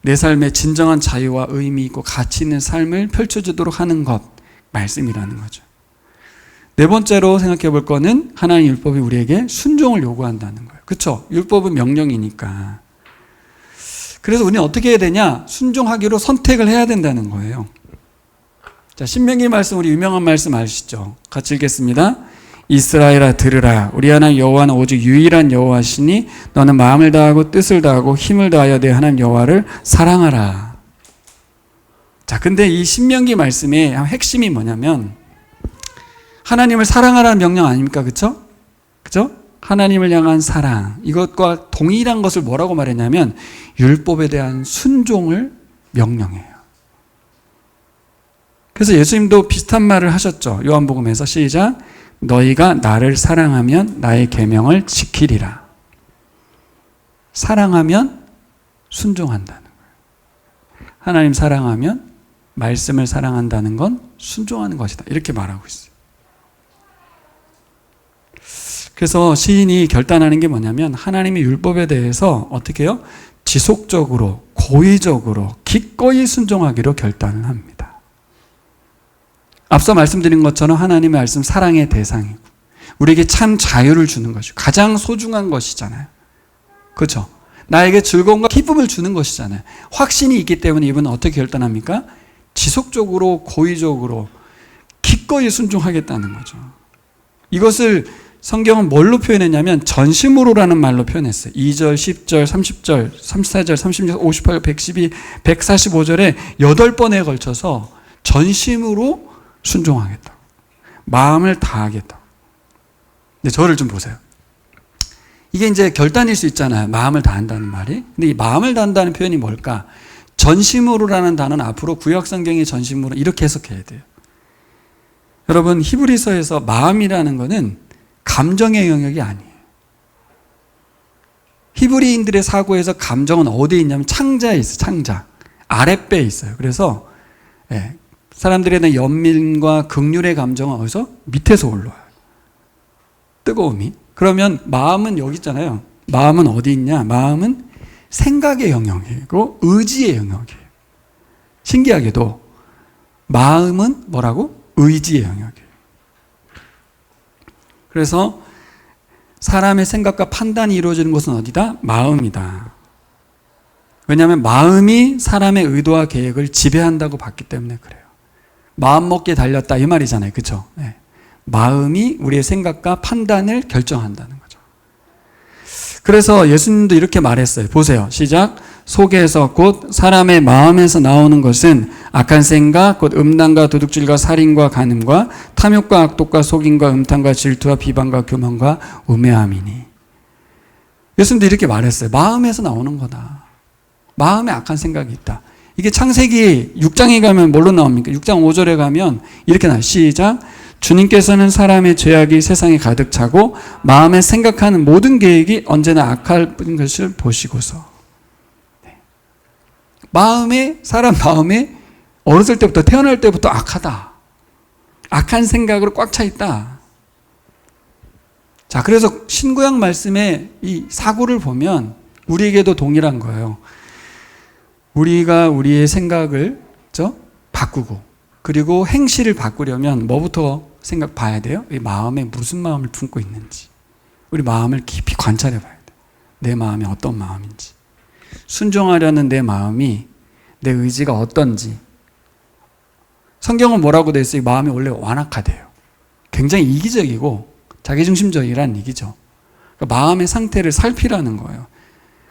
내 삶에 진정한 자유와 의미 있고 가치 있는 삶을 펼쳐주도록 하는 것, 말씀이라는 거죠. 네 번째로 생각해 볼 거는 하나님 율법이 우리에게 순종을 요구한다는 거예요. 그렇죠? 율법은 명령이니까. 그래서 우리는 어떻게 해야 되냐? 순종하기로 선택을 해야 된다는 거예요. 자, 신명기 말씀, 우리 유명한 말씀 아시죠? 같이 읽겠습니다. 이스라엘아 들으라. 우리 하나님 여호와는 오직 유일한 여호와시니 너는 마음을 다하고 뜻을 다하고 힘을 다하여 내 하나님 여호와를 사랑하라. 자, 근데 이 신명기 말씀의 핵심이 뭐냐면, 하나님을 사랑하라는 명령 아닙니까? 그쵸? 그쵸? 하나님을 향한 사랑. 이것과 동일한 것을 뭐라고 말했냐면, 율법에 대한 순종을 명령해요. 그래서 예수님도 비슷한 말을 하셨죠. 요한복음에서 시작. 너희가 나를 사랑하면 나의 계명을 지키리라. 사랑하면 순종한다는 거예요. 하나님 사랑하면 말씀을 사랑한다는 건 순종하는 것이다. 이렇게 말하고 있어요. 그래서 시인이 결단하는 게 뭐냐면, 하나님의 율법에 대해서 어떻게 해요? 지속적으로, 고의적으로, 기꺼이 순종하기로 결단을 합니다. 앞서 말씀드린 것처럼 하나님의 말씀 사랑의 대상이고, 우리에게 참 자유를 주는 것이고, 가장 소중한 것이잖아요. 그렇죠? 나에게 즐거움과 기쁨을 주는 것이잖아요. 확신이 있기 때문에 이분은 어떻게 결단합니까? 지속적으로, 고의적으로, 기꺼이 순종하겠다는 거죠. 이것을 성경은 뭘로 표현했냐면 전심으로라는 말로 표현했어요. 2절, 10절, 30절, 34절, 36, 58, 112, 145절에 8번에 걸쳐서 전심으로 순종하겠다. 마음을 다하겠다. 근데 저를 좀 보세요. 이게 이제 결단일 수 있잖아요. 마음을 다한다는 말이. 근데 이 마음을 다한다는 표현이 뭘까? 전심으로라는 단어는 앞으로 구약성경의 전심으로 이렇게 해석해야 돼요. 여러분, 히브리서에서 마음이라는 거는 감정의 영역이 아니에요. 히브리인들의 사고에서 감정은 어디에 있냐면 창자에 있어요. 창자. 아랫배에 있어요. 그래서 사람들에 대한 연민과 긍휼의 감정은 어디서? 밑에서 올라와요. 뜨거움이. 그러면 마음은 여기 있잖아요. 마음은 어디 있냐? 마음은 생각의 영역이고 의지의 영역이에요. 신기하게도 마음은 뭐라고? 의지의 영역이에요. 그래서 사람의 생각과 판단이 이루어지는 것은 어디다? 마음이다. 왜냐하면 마음이 사람의 의도와 계획을 지배한다고 봤기 때문에 그래요. 마음 먹기에 달렸다 이 말이잖아요. 그렇죠? 네. 마음이 우리의 생각과 판단을 결정한다는 거죠. 그래서 예수님도 이렇게 말했어요. 보세요. 시작. 속에서 곧 사람의 마음에서 나오는 것은 악한 생각, 곧 음란과 도둑질과 살인과 간음과 탐욕과 악독과 속임과 음탕과 질투와 비방과 교만과 우매함이니. 예수님도 이렇게 말했어요. 마음에서 나오는 거다. 마음에 악한 생각이 있다. 이게 창세기 6장에 가면 뭘로 나옵니까? 6장 5절에 가면 이렇게 나와요. 시작. 주님께서는 사람의 죄악이 세상에 가득 차고 마음에 생각하는 모든 계획이 언제나 악할 것을 보시고서. 사람 마음에 어렸을 때부터, 태어날 때부터 악하다. 악한 생각으로 꽉 차 있다. 자, 그래서 신구약 말씀의 이 사고를 보면 우리에게도 동일한 거예요. 우리가 우리의 생각을 바꾸고, 그리고 행실을 바꾸려면 뭐부터 봐야 돼요? 이 마음에 무슨 마음을 품고 있는지. 우리 마음을 깊이 관찰해 봐야 돼요. 내 마음이 어떤 마음인지. 순종하려는 내 마음이, 내 의지가 어떤지. 성경은 뭐라고 되어 있어요? 마음이 원래 완악하대요. 굉장히 이기적이고 자기중심적이라는 얘기죠. 그러니까 마음의 상태를 살피라는 거예요.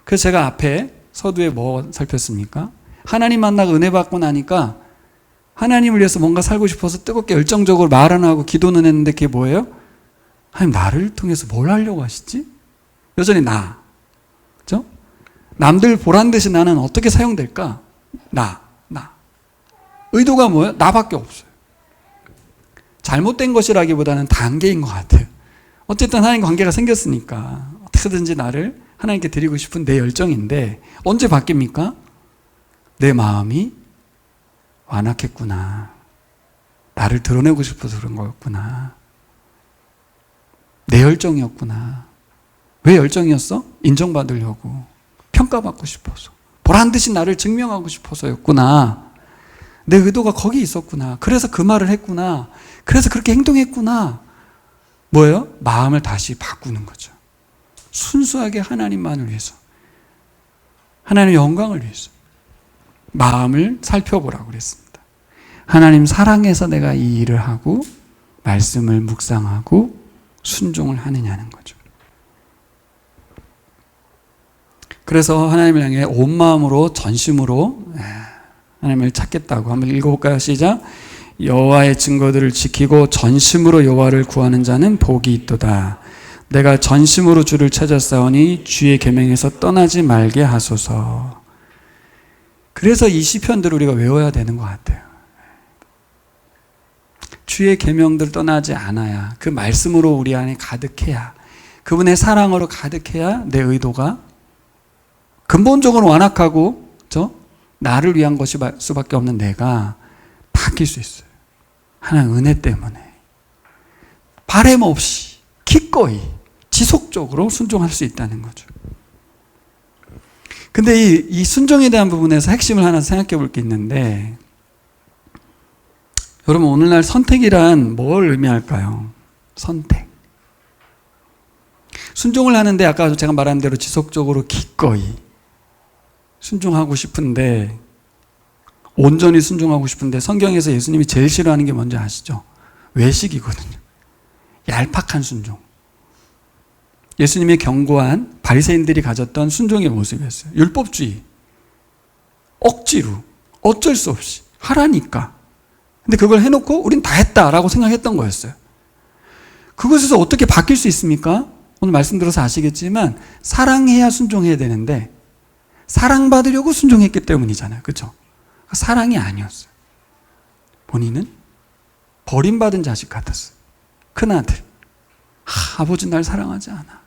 그래서 제가 앞에 서두에 뭐 살폈습니까? 하나님 만나고 은혜 받고 나니까 하나님을 위해서 뭔가 살고 싶어서 뜨겁게 열정적으로 말은 하고 기도는 했는데 그게 뭐예요? 하나님 나를 통해서 뭘 하려고 하시지? 여전히 나. 그죠? 남들 보란 듯이 나는 어떻게 사용될까? 나. 의도가 뭐예요? 나밖에 없어요. 잘못된 것이라기보다는 단계인 것 같아요. 어쨌든 하나님 관계가 생겼으니까 어떻게든지 나를 하나님께 드리고 싶은 내 열정인데 언제 바뀝니까? 내 마음이 완악했구나. 나를 드러내고 싶어서 그런 거였구나. 내 열정이었구나. 왜 열정이었어? 인정받으려고. 평가받고 싶어서. 보란 듯이 나를 증명하고 싶어서였구나. 내 의도가 거기 있었구나. 그래서 그 말을 했구나. 그래서 그렇게 행동했구나. 뭐예요? 마음을 다시 바꾸는 거죠. 순수하게 하나님만을 위해서. 하나님의 영광을 위해서. 마음을 살펴보라고 그랬습니다. 하나님 사랑해서 내가 이 일을 하고 말씀을 묵상하고 순종을 하느냐는 거죠. 그래서 하나님을 향해 온 마음으로 전심으로 하나님을 찾겠다고 한번 읽어볼까요? 시작. 여호와의 증거들을 지키고 전심으로 여호와를 구하는 자는 복이 있도다. 내가 전심으로 주를 찾았사오니 주의 계명에서 떠나지 말게 하소서. 그래서 이 시편들을 우리가 외워야 되는 것 같아요. 주의 계명들 떠나지 않아야, 그 말씀으로 우리 안에 가득해야, 그분의 사랑으로 가득해야 내 의도가 근본적으로 완악하고 나를 위한 것이 수밖에 없는 내가 바뀔 수 있어요. 하나님 은혜 때문에 바램 없이 기꺼이 지속적으로 순종할 수 있다는 거죠. 근데 이 순종에 대한 부분에서 핵심을 하나 생각해 볼 게 있는데, 여러분 오늘날 선택이란 뭘 의미할까요? 선택. 순종을 하는데 아까 제가 말한 대로 지속적으로 기꺼이 순종하고 싶은데, 온전히 순종하고 싶은데 성경에서 예수님이 제일 싫어하는 게 뭔지 아시죠? 외식이거든요. 얄팍한 순종. 예수님의 경고한 바리새인들이 가졌던 순종의 모습이었어요. 율법주의. 억지로 어쩔 수 없이 하라니까. 근데 그걸 해놓고 우린 다 했다라고 생각했던 거였어요. 그것에서 어떻게 바뀔 수 있습니까? 오늘 말씀 들어서 아시겠지만 사랑해야 순종해야 되는데 사랑받으려고 순종했기 때문이잖아요. 그렇죠? 사랑이 아니었어요. 본인은 버림받은 자식 같았어요. 큰아들. 아버지 날 사랑하지 않아.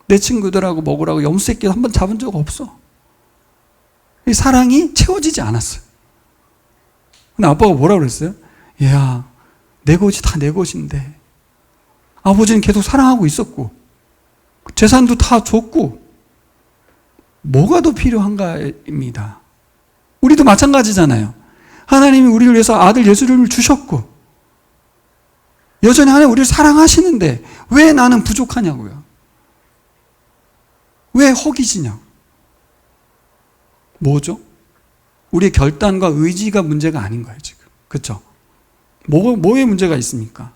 내 친구들하고 먹으라고 염소새끼 한번 잡은 적 없어. 이 사랑이 채워지지 않았어요. 근데 아빠가 뭐라고 그랬어요? 얘야, 내 것이 다 내 것인데 아버지는 계속 사랑하고 있었고 재산도 다 줬고 뭐가 더 필요한가입니다. 우리도 마찬가지잖아요. 하나님이 우리를 위해서 아들 예수를 주셨고 여전히 하나님 우리를 사랑하시는데 왜 나는 부족하냐고요. 왜 허기지냐고. 뭐죠? 우리의 결단과 의지가 문제가 아닌 거예요 지금. 그렇죠? 뭐에 문제가 있습니까?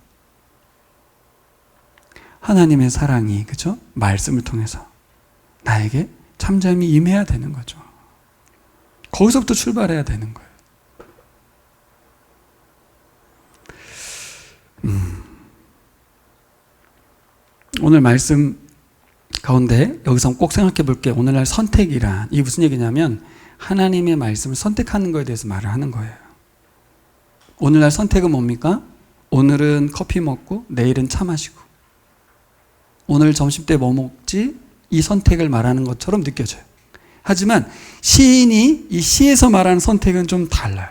하나님의 사랑이, 그렇죠? 말씀을 통해서 나에게 잠잠히 임해야 되는 거죠. 거기서부터 출발해야 되는 거예요. 오늘 말씀 가운데 여기서 꼭 생각해 볼게요. 오늘날 선택이란 이게 무슨 얘기냐면 하나님의 말씀을 선택하는 것에 대해서 말을 하는 거예요. 오늘날 선택은 뭡니까? 오늘은 커피 먹고 내일은 차 마시고 오늘 점심때 뭐 먹지? 이 선택을 말하는 것처럼 느껴져요. 하지만 시인이 이 시에서 말하는 선택은 좀 달라요.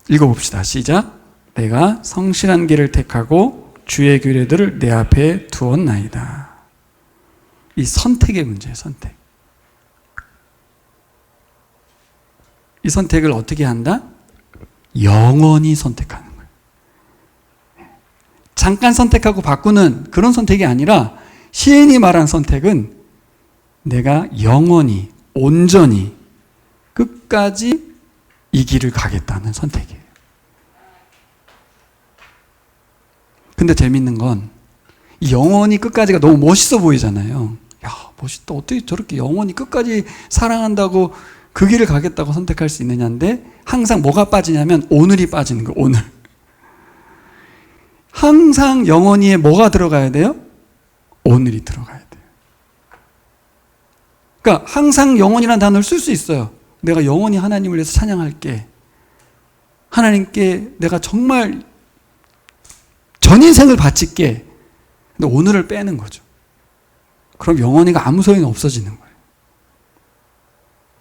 읽어봅시다. 시작. 내가 성실한 길을 택하고 주의 규례들을 내 앞에 두었나이다. 이 선택의 문제예요. 선택. 이 선택을 어떻게 한다? 영원히 선택하는 거예요. 잠깐 선택하고 바꾸는 그런 선택이 아니라 시인이 말한 선택은 내가 영원히 온전히 끝까지 이 길을 가겠다는 선택이에요. 근데 재밌는 건 이 영원히 끝까지가 너무 멋있어 보이잖아요. 야, 멋있다. 어떻게 저렇게 영원히 끝까지 사랑한다고 그 길을 가겠다고 선택할 수 있느냐인데 항상 뭐가 빠지냐면 오늘이 빠지는 거예요. 오늘. 항상 영원히에 뭐가 들어가야 돼요? 오늘이 들어가야 돼요. 그러니까 항상 영원이라는 단어를 쓸 수 있어요. 내가 영원히 하나님을 위해서 찬양할게. 하나님께 내가 정말 전 인생을 바칠게. 근데 오늘을 빼는 거죠. 그럼 영원히가 아무 소용이 없어지는 거예요.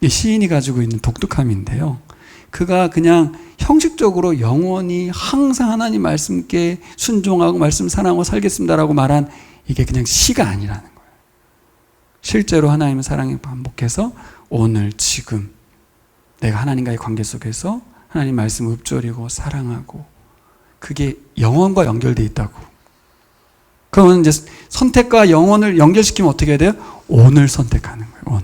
이 시인이 가지고 있는 독특함인데요. 그가 그냥 형식적으로 영원히 항상 하나님 말씀께 순종하고 말씀 사랑하고 살겠습니다라고 말한 이게 그냥 시가 아니라는 거예요. 실제로 하나님의 사랑에 반복해서 오늘 지금 내가 하나님과의 관계 속에서 하나님 말씀을 읊조리고 사랑하고 그게 영원과 연결되어 있다고. 그러면 이제 선택과 영원을 연결시키면 어떻게 해야 돼요? 오늘 선택하는 거예요.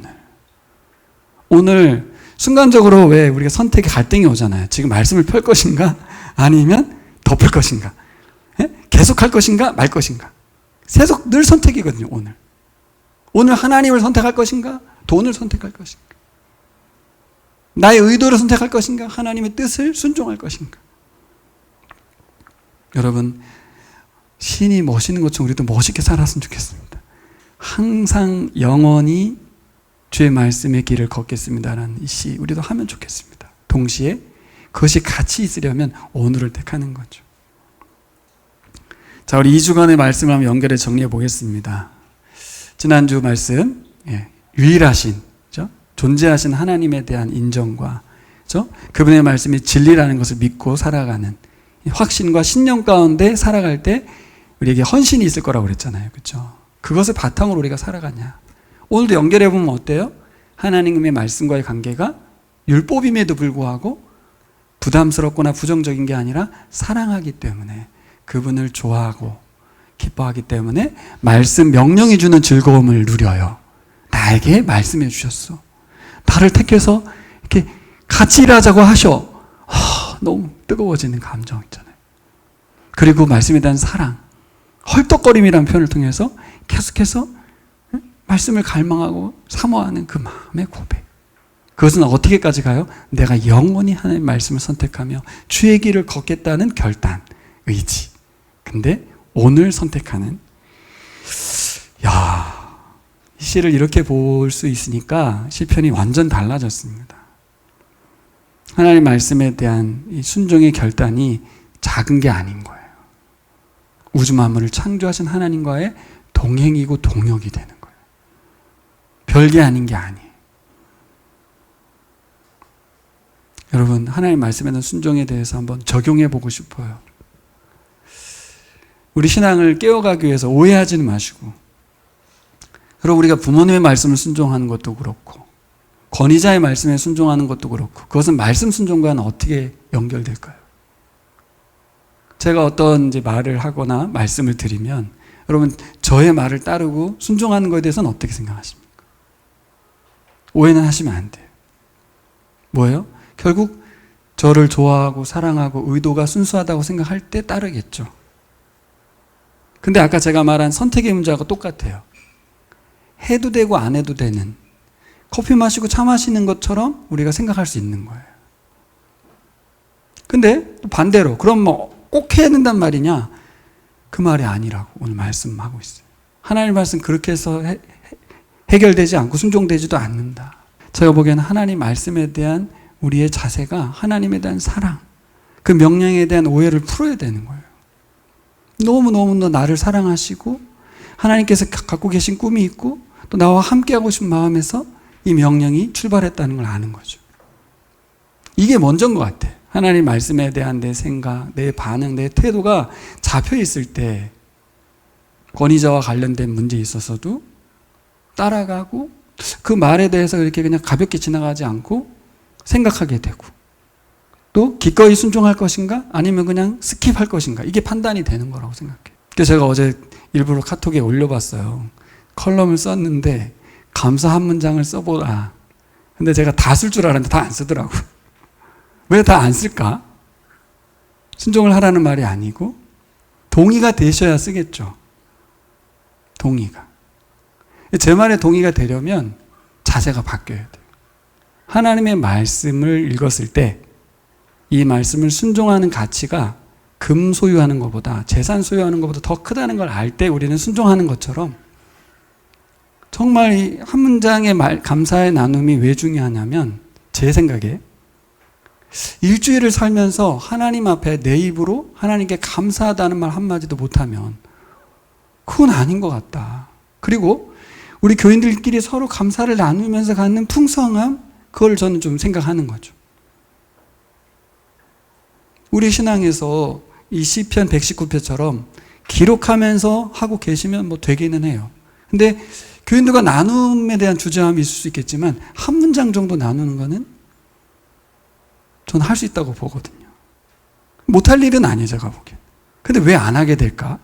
오늘 순간적으로 왜 우리가 선택에 갈등이 오잖아요. 지금 말씀을 펼 것인가? 아니면 덮을 것인가? 계속 할 것인가? 말 것인가? 계속 늘 선택이거든요. 오늘 하나님을 선택할 것인가? 돈을 선택할 것인가? 나의 의도를 선택할 것인가? 하나님의 뜻을 순종할 것인가? 여러분, 신이 멋있는 것처럼 우리도 멋있게 살았으면 좋겠습니다. 항상 영원히 주의 말씀의 길을 걷겠습니다라는 이 시 우리도 하면 좋겠습니다. 동시에 그것이 같이 있으려면 오늘을 택하는 거죠. 자, 우리 2주간의 말씀을 한번 연결해 정리해 보겠습니다. 지난주 말씀, 유일하신, 그렇죠? 존재하신 하나님에 대한 인정과, 그렇죠? 그분의 말씀이 진리라는 것을 믿고 살아가는 확신과 신념 가운데 살아갈 때 우리에게 헌신이 있을 거라고 그랬잖아요. 그렇죠? 그것을 바탕으로 우리가 살아가냐. 오늘도 연결해 보면 어때요? 하나님의 말씀과의 관계가 율법임에도 불구하고 부담스럽거나 부정적인 게 아니라 사랑하기 때문에 그분을 좋아하고 기뻐하기 때문에 말씀 명령이 주는 즐거움을 누려요. 나에게 말씀해 주셨어. 나를 택해서 이렇게 같이 일하자고 하셔. 너무 뜨거워지는 감정 있잖아요. 그리고 말씀에 대한 사랑, 헐떡거림이라는 표현을 통해서 계속해서 말씀을 갈망하고 사모하는 그 마음의 고백. 그것은 어떻게까지 가요? 내가 영원히 하나님의 말씀을 선택하며 주의 길을 걷겠다는 결단, 의지. 근데 오늘 선택하는, 이 시를 이렇게 볼 수 있으니까 시편이 완전 달라졌습니다. 하나님 말씀에 대한 이 순종의 결단이 작은 게 아닌 거예요. 우주 만물을 창조하신 하나님과의 동행이고 동역이 되는 거예요. 별게 아닌 게 아니에요. 여러분, 하나님 말씀에 대한 순종에 대해서 한번 적용해 보고 싶어요. 우리 신앙을 깨워가기 위해서 오해하지는 마시고, 그리고 우리가 부모님의 말씀을 순종하는 것도 그렇고 권위자의 말씀에 순종하는 것도 그렇고 그것은 말씀 순종과는 어떻게 연결될까요? 제가 어떤 이제 말을 하거나 말씀을 드리면 여러분 저의 말을 따르고 순종하는 것에 대해서는 어떻게 생각하십니까? 오해는 하시면 안 돼요. 뭐예요? 결국 저를 좋아하고 사랑하고 의도가 순수하다고 생각할 때 따르겠죠. 근데 아까 제가 말한 선택의 문제하고 똑같아요. 해도 되고 안 해도 되는, 커피 마시고 차 마시는 것처럼 우리가 생각할 수 있는 거예요. 근데 또 반대로 그럼 뭐 꼭 해야 된단 말이냐? 그 말이 아니라고 오늘 말씀하고 있어요. 하나님 말씀 그렇게 해서 해결되지 않고 순종되지도 않는다. 제가 보기에는 하나님 말씀에 대한 우리의 자세가 하나님에 대한 사랑, 그 명령에 대한 오해를 풀어야 되는 거예요. 너무너무 나를 사랑하시고 하나님께서 갖고 계신 꿈이 있고 또 나와 함께하고 싶은 마음에서 이 명령이 출발했다는 걸 아는 거죠. 이게 먼저인 것 같아. 하나님 말씀에 대한 내 생각, 내 반응, 내 태도가 잡혀 있을 때 권위자와 관련된 문제에 있어서도 따라가고 그 말에 대해서 이렇게 그냥 가볍게 지나가지 않고 생각하게 되고, 또 기꺼이 순종할 것인가 아니면 그냥 스킵할 것인가, 이게 판단이 되는 거라고 생각해요. 그래서 제가 어제 일부러 카톡에 올려봤어요. 컬럼을 썼는데 감사 한 문장을 써보라. 근데 제가 다 쓸 줄 알았는데 다 안 쓰더라고. 왜 다 안 쓸까? 순종을 하라는 말이 아니고 동의가 되셔야 쓰겠죠. 동의가. 제 말에 동의가 되려면 자세가 바뀌어야 돼요. 하나님의 말씀을 읽었을 때 이 말씀을 순종하는 가치가 금 소유하는 것보다, 재산 소유하는 것보다 더 크다는 걸 알 때 우리는 순종하는 것처럼, 정말 이 한 문장의 감사의 나눔이 왜 중요하냐면, 제 생각에 일주일을 살면서 하나님 앞에 내 입으로 하나님께 감사하다는 말 한마디도 못하면 그건 아닌 것 같다. 그리고 우리 교인들끼리 서로 감사를 나누면서 갖는 풍성함, 그걸 저는 좀 생각하는 거죠. 우리 신앙에서 이 시편 119편처럼 기록하면서 하고 계시면 뭐 되기는 해요. 근데 교인들과 나눔에 대한 주저함이 있을 수 있겠지만 한 문장 정도 나누는 거는 저는 할 수 있다고 보거든요. 못할 일은 아니에요, 제가 보기엔. 근데 왜 안 하게 될까?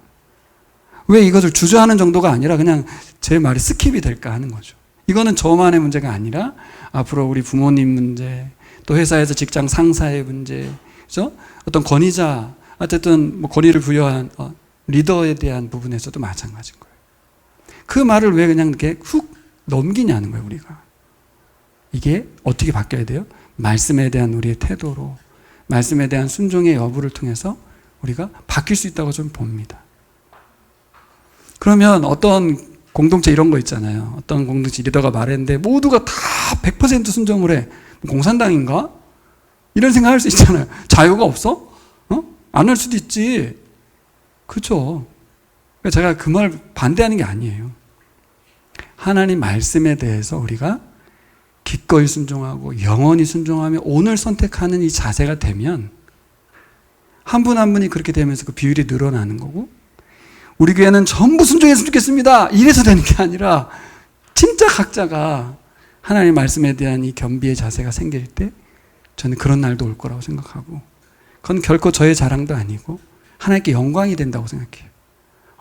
왜 이것을 주저하는 정도가 아니라 그냥 제 말이 스킵이 될까 하는 거죠. 이거는 저만의 문제가 아니라 앞으로 우리 부모님 문제, 또 회사에서 직장 상사의 문제, 그죠? 어떤 권위자, 어쨌든 뭐 권위를 부여한 리더에 대한 부분에서도 마찬가지인 거예요. 그 말을 왜 그냥 이렇게 훅 넘기냐는 거예요, 우리가. 이게 어떻게 바뀌어야 돼요? 말씀에 대한 우리의 태도로, 말씀에 대한 순종의 여부를 통해서 우리가 바뀔 수 있다고 좀 봅니다. 그러면 어떤 공동체 이런 거 있잖아요. 어떤 공동체 리더가 말했는데 모두가 다 100% 순종을 해. 공산당인가? 이런 생각할 수 있잖아요. 자유가 없어? 안 할 수도 있지. 그렇죠. 제가 그 말 반대하는 게 아니에요. 하나님 말씀에 대해서 우리가 기꺼이 순종하고 영원히 순종하며 오늘 선택하는 이 자세가 되면 한 분 한 분이 그렇게 되면서 그 비율이 늘어나는 거고, 우리 교회는 전부 순종했으면 좋겠습니다, 이래서 되는 게 아니라 진짜 각자가 하나님 말씀에 대한 이 겸비의 자세가 생길 때 저는 그런 날도 올 거라고 생각하고, 그건 결코 저의 자랑도 아니고 하나님께 영광이 된다고 생각해요.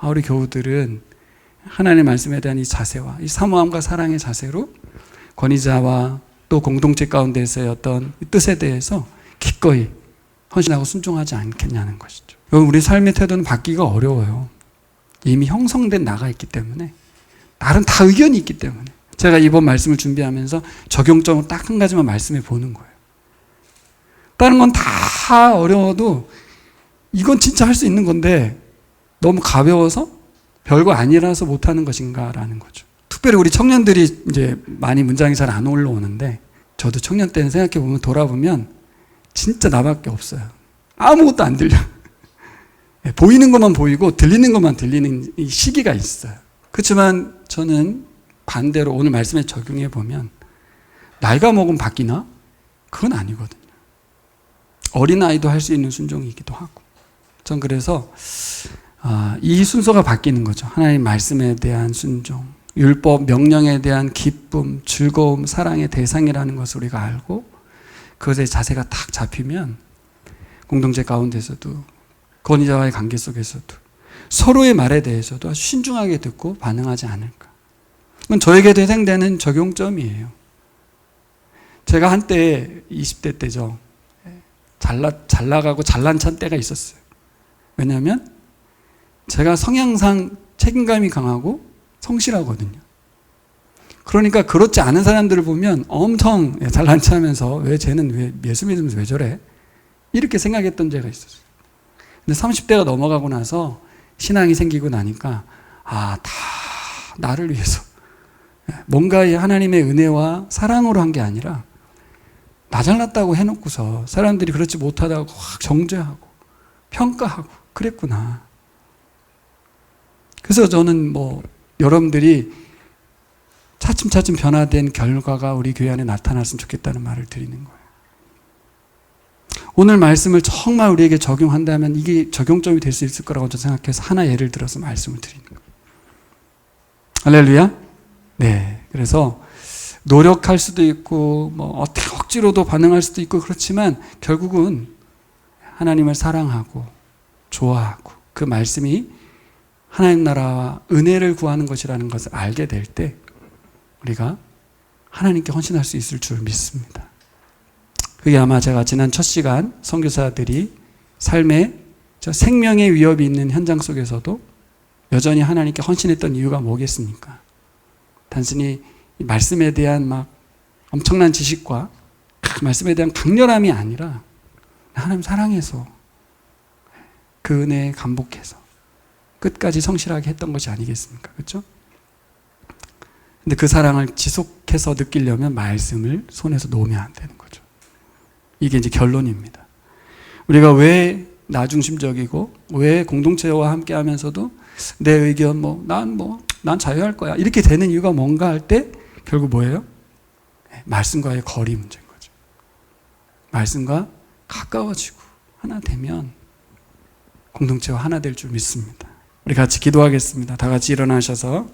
우리 교우들은 하나님의 말씀에 대한 이 자세와 이 사모함과 사랑의 자세로 권위자와 또 공동체 가운데서의 어떤 뜻에 대해서 기꺼이 헌신하고 순종하지 않겠냐는 것이죠. 우리 삶의 태도는 바뀌기가 어려워요. 이미 형성된 나가 있기 때문에, 나름 다 의견이 있기 때문에. 제가 이번 말씀을 준비하면서 적용점을 딱 한 가지만 말씀해 보는 거예요. 다른 건 다 어려워도 이건 진짜 할 수 있는 건데 너무 가벼워서 별거 아니라서 못하는 것인가라는 거죠. 특별히 우리 청년들이 이제 많이 문장이 잘 안 올라오는데, 저도 청년 때는 생각해보면, 돌아보면 진짜 나밖에 없어요. 아무것도 안 들려. 보이는 것만 보이고 들리는 것만 들리는 이 시기가 있어요. 그렇지만 저는 반대로 오늘 말씀에 적용해 보면 나이가 먹으면 바뀌나? 그건 아니거든요. 어린아이도 할 수 있는 순종이기도 하고. 전 그래서 이 순서가 바뀌는 거죠. 하나님 말씀에 대한 순종, 율법, 명령에 대한 기쁨, 즐거움, 사랑의 대상이라는 것을 우리가 알고 그것의 자세가 딱 잡히면 공동체 가운데서도, 권위자와의 관계 속에서도 서로의 말에 대해서도 아주 신중하게 듣고 반응하지 않을까. 그건 저에게도 해당되는 적용점이에요. 제가 한때 20대 때죠. 잘 나가고 잘난 찬 때가 있었어요. 왜냐하면 제가 성향상 책임감이 강하고 성실하거든요. 그러니까 그렇지 않은 사람들을 보면 엄청 잘난 체하면서 왜 쟤는 왜 예수 믿으면서 왜 저래? 이렇게 생각했던 제가 있었어요. 근데 30대가 넘어가고 나서 신앙이 생기고 나니까 다 나를 위해서 뭔가 이 하나님의 은혜와 사랑으로 한 게 아니라 나 잘났다고 해놓고서 사람들이 그렇지 못하다고 확 정죄하고 평가하고 그랬구나. 그래서 저는 여러분들이 차츰차츰 변화된 결과가 우리 교회 안에 나타났으면 좋겠다는 말을 드리는 거예요. 오늘 말씀을 정말 우리에게 적용한다면 이게 적용점이 될 수 있을 거라고 저는 생각해서 하나 예를 들어서 말씀을 드리는 거예요. 할렐루야? 네. 그래서 노력할 수도 있고 뭐 어떻게 억지로도 반응할 수도 있고 그렇지만 결국은 하나님을 사랑하고 좋아하고 그 말씀이 하나님 나라와 은혜를 구하는 것이라는 것을 알게 될 때 우리가 하나님께 헌신할 수 있을 줄 믿습니다. 그게 아마 제가 지난 첫 시간 선교사들이 삶에 생명의 위협이 있는 현장 속에서도 여전히 하나님께 헌신했던 이유가 뭐겠습니까? 단순히 이 말씀에 대한 막 엄청난 지식과 그 말씀에 대한 강렬함이 아니라 하나님 사랑해서 그 은혜에 감복해서 끝까지 성실하게 했던 것이 아니겠습니까? 그렇죠? 근데 그 사랑을 지속해서 느끼려면 말씀을 손에서 놓으면 안 되는 거죠. 이게 이제 결론입니다. 우리가 왜 나중심적이고 왜 공동체와 함께 하면서도 내 의견 난 자유할 거야 이렇게 되는 이유가 뭔가 할 때 결국 뭐예요? 말씀과의 거리 문제인 거죠. 말씀과 가까워지고 하나 되면 공동체와 하나 될 줄 믿습니다. 우리 같이 기도하겠습니다. 다 같이 일어나셔서